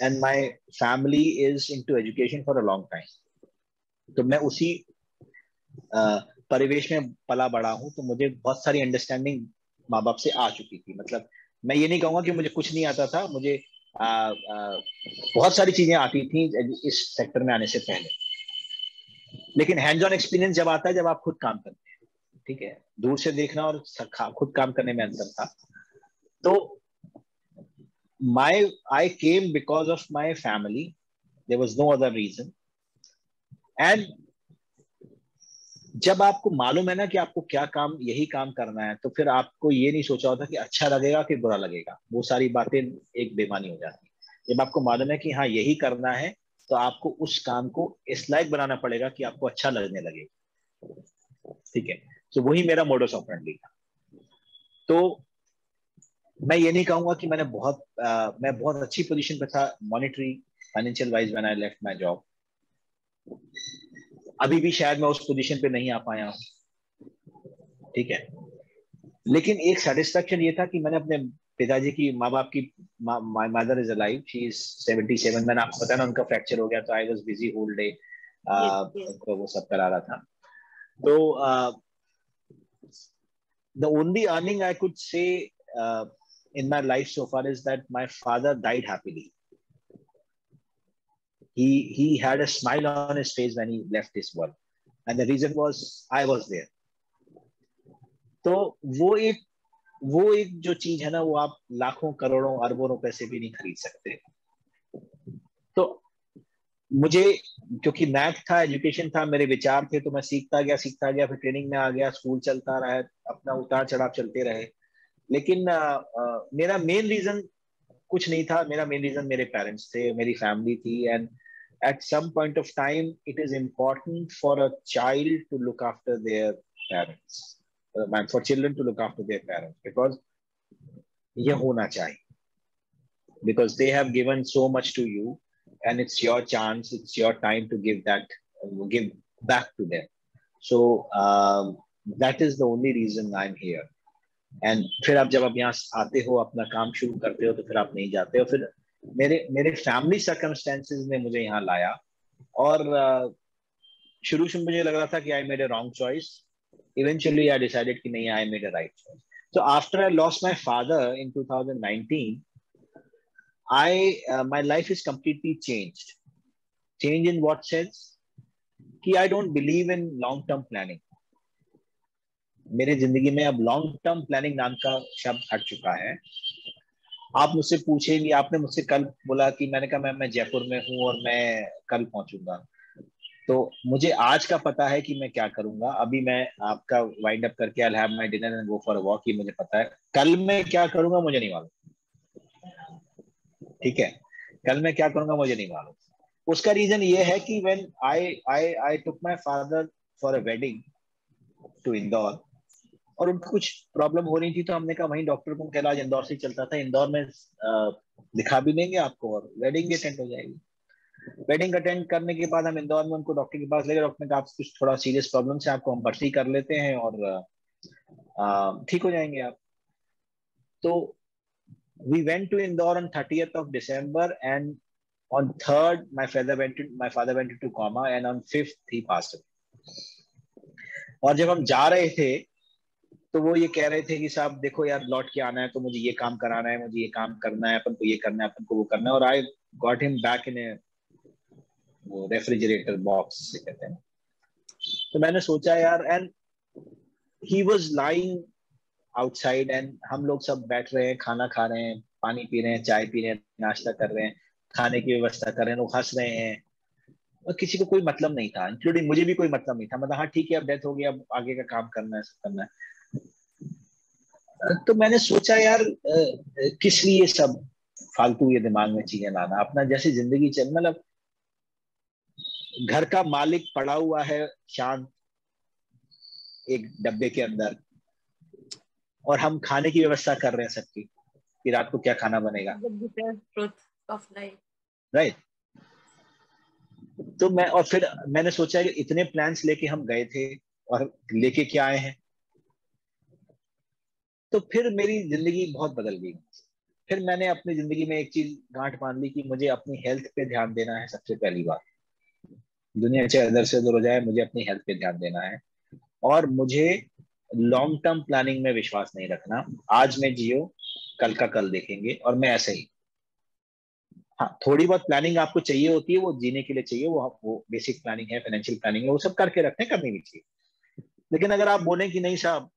and my family is into education for a long time. तो मैं उसी परिवेश में पला बड़ा हूँ, तो मुझे बहुत सारी अंडरस्टैंडिंग माँ बाप से आ चुकी थी। मतलब मैं ये नहीं कहूंगा कि मुझे कुछ नहीं आता था, मुझे बहुत सारी चीजें आती थी इस सेक्टर में आने से पहले। लेकिन हैंड्स ऑन एक्सपीरियंस जब आता है, जब आप खुद काम करते हैं, ठीक है, दूर से देखना और खुद काम करने में अंतर था। तो I came because of my family, there was no other reason। And जब आपको मालूम है ना कि आपको क्या काम, यही काम करना है, तो फिर आपको ये नहीं सोचा होता कि अच्छा लगेगा कि बुरा लगेगा, वो सारी बातें एक बेमानी हो जाती है। जब आपको मालूम है कि हाँ यही करना है, तो आपको उस काम को इस लायक बनाना पड़ेगा कि आपको अच्छा लगने लगेगा, ठीक है। तो वही मेरा मोडस ऑपरेंडी था। तो मैं ये नहीं कहूंगा कि मैं बहुत अच्छी पोजीशन पे था monetary financial wise when I left my job. अभी भी शायद मैं उस पोजीशन पे नहीं आ पाया हूँ, ठीक है। लेकिन एक सेटिस्फेक्शन ये था कि मैंने अपने पिताजी की, माँ बाप की, my mother is alive, she is 77। मैंने आपको बताया ना उनका फ्रैक्चर हो गया, तो I was busy whole day, उनको वो सब करा रहा था। तो the only earning I could say in my life so far is that my father died happily. He had a smile on his face when he left this world, and the reason was I was there. तो वो एक जो चीज है ना, वो आप लाखों करोड़ों अरबों रुपए से भी नहीं खरीद सकते. तो मुझे, क्योंकि मैथ था, एजुकेशन था, मेरे विचार थे, तो मैं सीखता गया, फिर ट्रेनिंग में आ गया, स्कूल चलता रहा, अपना उतार चढ़ाव चलते रहे. लेकिन मेरा मेन रीजन कुछ नहीं था. मेरा मेन रीजन मेरे पेरेंट्स थे, मेरी फैमिली थी. And at some point of time it is important for a child to look after their parents, for children to look after their parents, because ये होना चाहिए, because they have given so much to you, and it's your chance, it's your time to give back to them. So that is the only reason I'm here. And फिर आप जब यहाँ आते हो, अपना काम शुरू करते हो, तो फिर आप नहीं जाते हो. फिर मेरे फैमिली सर्कमस्टेंसेस ने मुझे यहाँ लाया. और शुरू में मुझे लग रहा था कि आई made a wrong choice. Eventually I decided कि नहीं, आई made a right choice. So after I lost my father in 2019, my life is completely changed. Change in what sense? कि I don't believe in long term planning. मेरे जिंदगी में अब long term planning नाम का शब्द हट चुका है. आप मुझसे पूछेंगे, आपने मुझसे कल बोला कि, मैंने कहा मैं जयपुर में हूँ और मैं कल पहुंचूंगा. तो मुझे आज का पता है कि मैं क्या करूंगा. अभी मैं आपका वाइंड अप करके I have my dinner and go for a walk, ये मुझे पता है. कल मैं क्या करूंगा मुझे नहीं मालूम. ठीक है, कल मैं क्या करूंगा मुझे नहीं मालूम. उसका रीजन ये है कि when I took my father for a wedding to Indore, और उनको कुछ प्रॉब्लम हो रही थी, तो हमने कहा वहीं डॉक्टर को, इलाज इंदौर से चलता था, इंदौर में दिखा भी देंगे आपको और वेडिंग भी अटेंड हो जाएगी. वेडिंग अटेंड करने के बाद हम इंदौर में उनको डॉक्टर के पास ले गए. डॉक्टर ने कहा कुछ थोड़ा सीरियस प्रॉब्लम है, आपको हम भर्ती कर लेते हैं और ठीक हो जाएंगे आप. तो we went to Indore on 30th of December, and on 3rd my father went into coma, and on 5th he passed away. और जब हम जा रहे थे तो वो ये कह रहे थे कि साहब देखो यार, लौट के आना है तो मुझे ये काम कराना है, मुझे ये काम करना है, अपन को ये करना है, अपन को वो करना है. और I got him back in a वो रेफ्रिजरेटर बॉक्स से कहते हैं. तो मैंने सोचा यार, and he was lying outside, and हम लोग सब बैठ रहे हैं, खाना खा रहे हैं, पानी पी रहे हैं, चाय पी रहे हैं, नाश्ता कर रहे हैं, खाने की व्यवस्था कर रहे हैं, लोग हंस रहे हैं, और किसी को कोई मतलब नहीं था, इंक्लूडिंग मुझे भी कोई मतलब नहीं था. मतलब हाँ ठीक है, अब डेथ हो गई, अब आगे का काम करना है, सब करना है. तो मैंने सोचा यार, किस लिए सब फालतू ये दिमाग में चीजें लाना. अपना जैसे जिंदगी चल, मतलब घर का मालिक पड़ा हुआ है शांत एक डब्बे के अंदर, और हम खाने की व्यवस्था कर रहे हैं सबकी कि रात को क्या खाना बनेगा. राइट. तो फिर मैंने सोचा कि इतने प्लान्स लेके हम गए थे और लेके क्या आए हैं. तो फिर मेरी जिंदगी बहुत बदल गई. फिर मैंने अपनी जिंदगी में एक चीज गांठ बांध ली कि मुझे अपनी हेल्थ पे ध्यान देना है. सबसे पहली बात, दुनिया चाहे इधर से उधर हो जाए, मुझे अपनी हेल्थ पे ध्यान देना है. और मुझे लॉन्ग टर्म प्लानिंग में विश्वास नहीं रखना. आज मैं जियो, कल का कल देखेंगे. और मैं ऐसे ही, हाँ थोड़ी बहुत प्लानिंग आपको चाहिए होती है, वो जीने के लिए चाहिए, वो बेसिक प्लानिंग है, फाइनेंशियल प्लानिंग है, वो सब करके रखने, करनी भी चाहिए. लेकिन अगर आप बोले कि नहीं साहब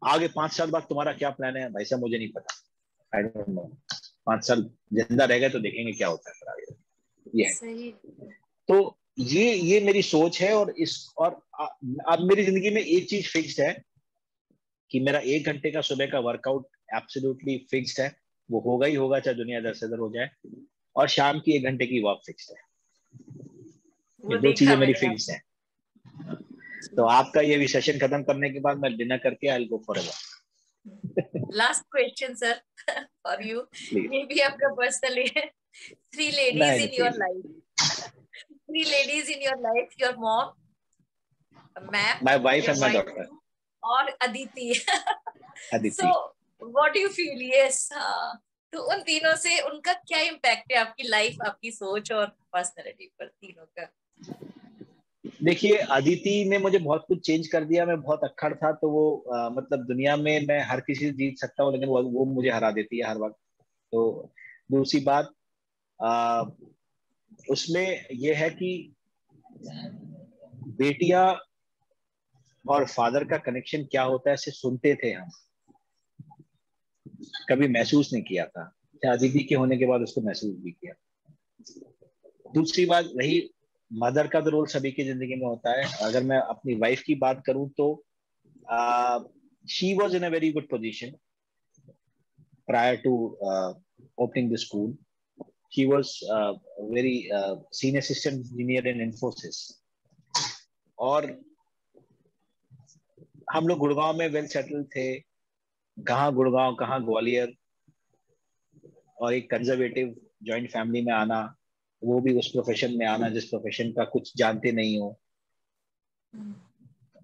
आगे 5 साल बाद तुम्हारा क्या प्लान है, भाई साहब मुझे नहीं पता, आई डोंट नो. 5 साल जिंदा रह गए तो देखेंगे क्या होता है फिर आगे. ये सही. तो ये मेरी सोच है. और अब मेरी जिंदगी में एक चीज फिक्स्ड है कि मेरा 1 घंटे का सुबह का वर्कआउट एब्सोल्युटली फिक्स्ड है. वो होगा ही होगा, चाहे दुनिया इधर से उधर हो जाए. और शाम की 1 घंटे की वॉक फिक्स्ड है. ये 2 चीजें मेरी फिक्स्ड है. तो आपका ये भी सेशन खत्म करने के बाद मैं डिनर करके I will go for a walk. Last question sir for you, ये भी आपका पर्सनल है. 3 ladies in your life. 3 ladies in your life, your mom, ma'am, my wife and my daughter, और Aditi. Aditi. So what do you feel? Yes. तो उन तीनों से उनका क्या इम्पैक्ट है आपकी लाइफ, आपकी सोच और पर्सनैलिटी पर, तीनों का? देखिए, अदिति ने मुझे बहुत कुछ चेंज कर दिया। मैं बहुत अक्खड़ था, तो वो मतलब दुनिया में मैं हर किसी से जीत सकता हूँ, लेकिन वो मुझे हरा देती है हर वक्त। तो दूसरी बात, आ, उसमें ये है कि बेटियां और फादर का कनेक्शन क्या होता है, इसे सुनते थे हम, कभी महसूस नहीं किया था। अदिति के होने के बाद उसको महसूस भी किया। दूसरी बात रही, मदर का तो रोल सभी की जिंदगी में होता है। अगर मैं अपनी वाइफ की बात करूं तो she was in a very good position prior to opening the school. She was very senior system engineer in Infosys. और हम लोग गुड़गांव में वेल सेटल थे। कहाँ गुड़गांव, कहाँ ग्वालियर, और एक कंजर्वेटिव जॉइंट फैमिली में आना, वो भी उस प्रोफेशन में आना जिस प्रोफेशन का कुछ जानते नहीं हो।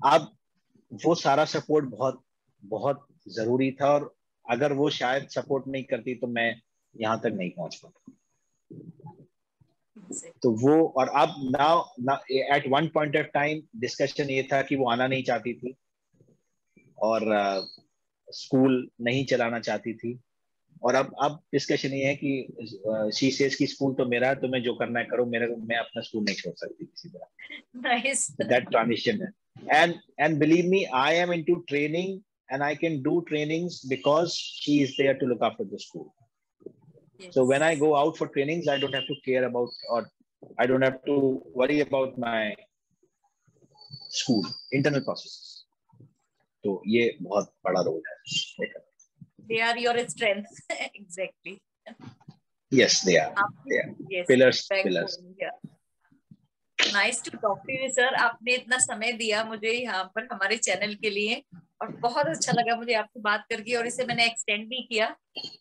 अब वो सारा सपोर्ट बहुत बहुत जरूरी था, और अगर वो शायद सपोर्ट नहीं करती तो मैं यहाँ तक नहीं पहुंच पाता। तो वो, और अब now at one point of time discussion ये था कि वो आना नहीं चाहती थी और स्कूल नहीं चलाना चाहती थी। और अब डिस्कशन ये है कि शी सेज की स्कूल तो मेरा है, तुम्हें जो करना है करो, मैं अपना स्कूल नहीं छोड़ सकती किसी तरह। नाइस। दैट ट्रांजिशन है। And believe me, I am into training and I can do trainings because she is there to look after the school. Yes. So when I go out for trainings, I don't have to care about, or I don't have to worry about my school internal processes. तो ये बहुत बड़ा role है। They are your strength. Exactly. Yes, they are. They are. Yes. Pillars. Yeah. Nice to talk to you, sir. आपने इतना समय दिया मुझे यहाँ पर हमारे चैनल के लिए, और बहुत अच्छा लगा मुझे आपसे बात करके, और इसे मैंने एक्सटेंड भी किया,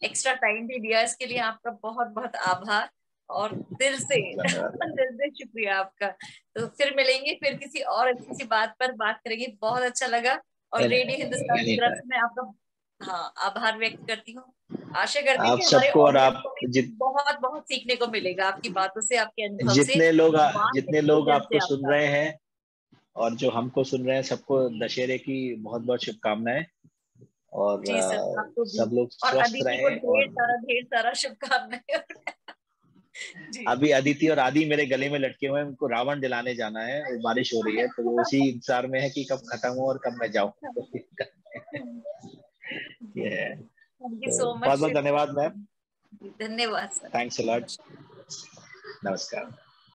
एक्स्ट्रा टाइम भी दिया। इसके लिए आपका बहुत बहुत आभार, और दिल से दिल से शुक्रिया आपका। तो फिर मिलेंगे, फिर किसी और अच्छी सी बात पर बात करेंगे। बहुत अच्छा लगा, और रेडियो हिंदुस्तान की तरफ से मैं आपका आभार व्यक्त करती हूँ। आशा करती हूँ आप कि हमारे सबको, और ऑडियंस आप को भी बहुत बहुत सीखने को मिलेगा आपकी बातों से, आपके अनुभव से, जितने लोग आपको सुन रहे हैं और जो हमको सुन रहे हैं, सबको दशहरे की बहुत बहुत शुभकामनाएं। और जी सर, आपको भी, सब लोग और स्वस्थ अदिति को रहें। ढेर सारा शुभकामनाएं। जी। अभी अदिति और आदि मेरे गले में लटके हुए हैं, उनको रावण दिलाने जाना है, बारिश हो रही है, तो वो उसी इंतजार में है कि कब खत्म हो और कब मैं जाऊं। ये थैंक यू तो सो बहुत मच। बहुत धन्यवाद मैम। धन्यवाद सर। Thanks a lot. नमस्कार।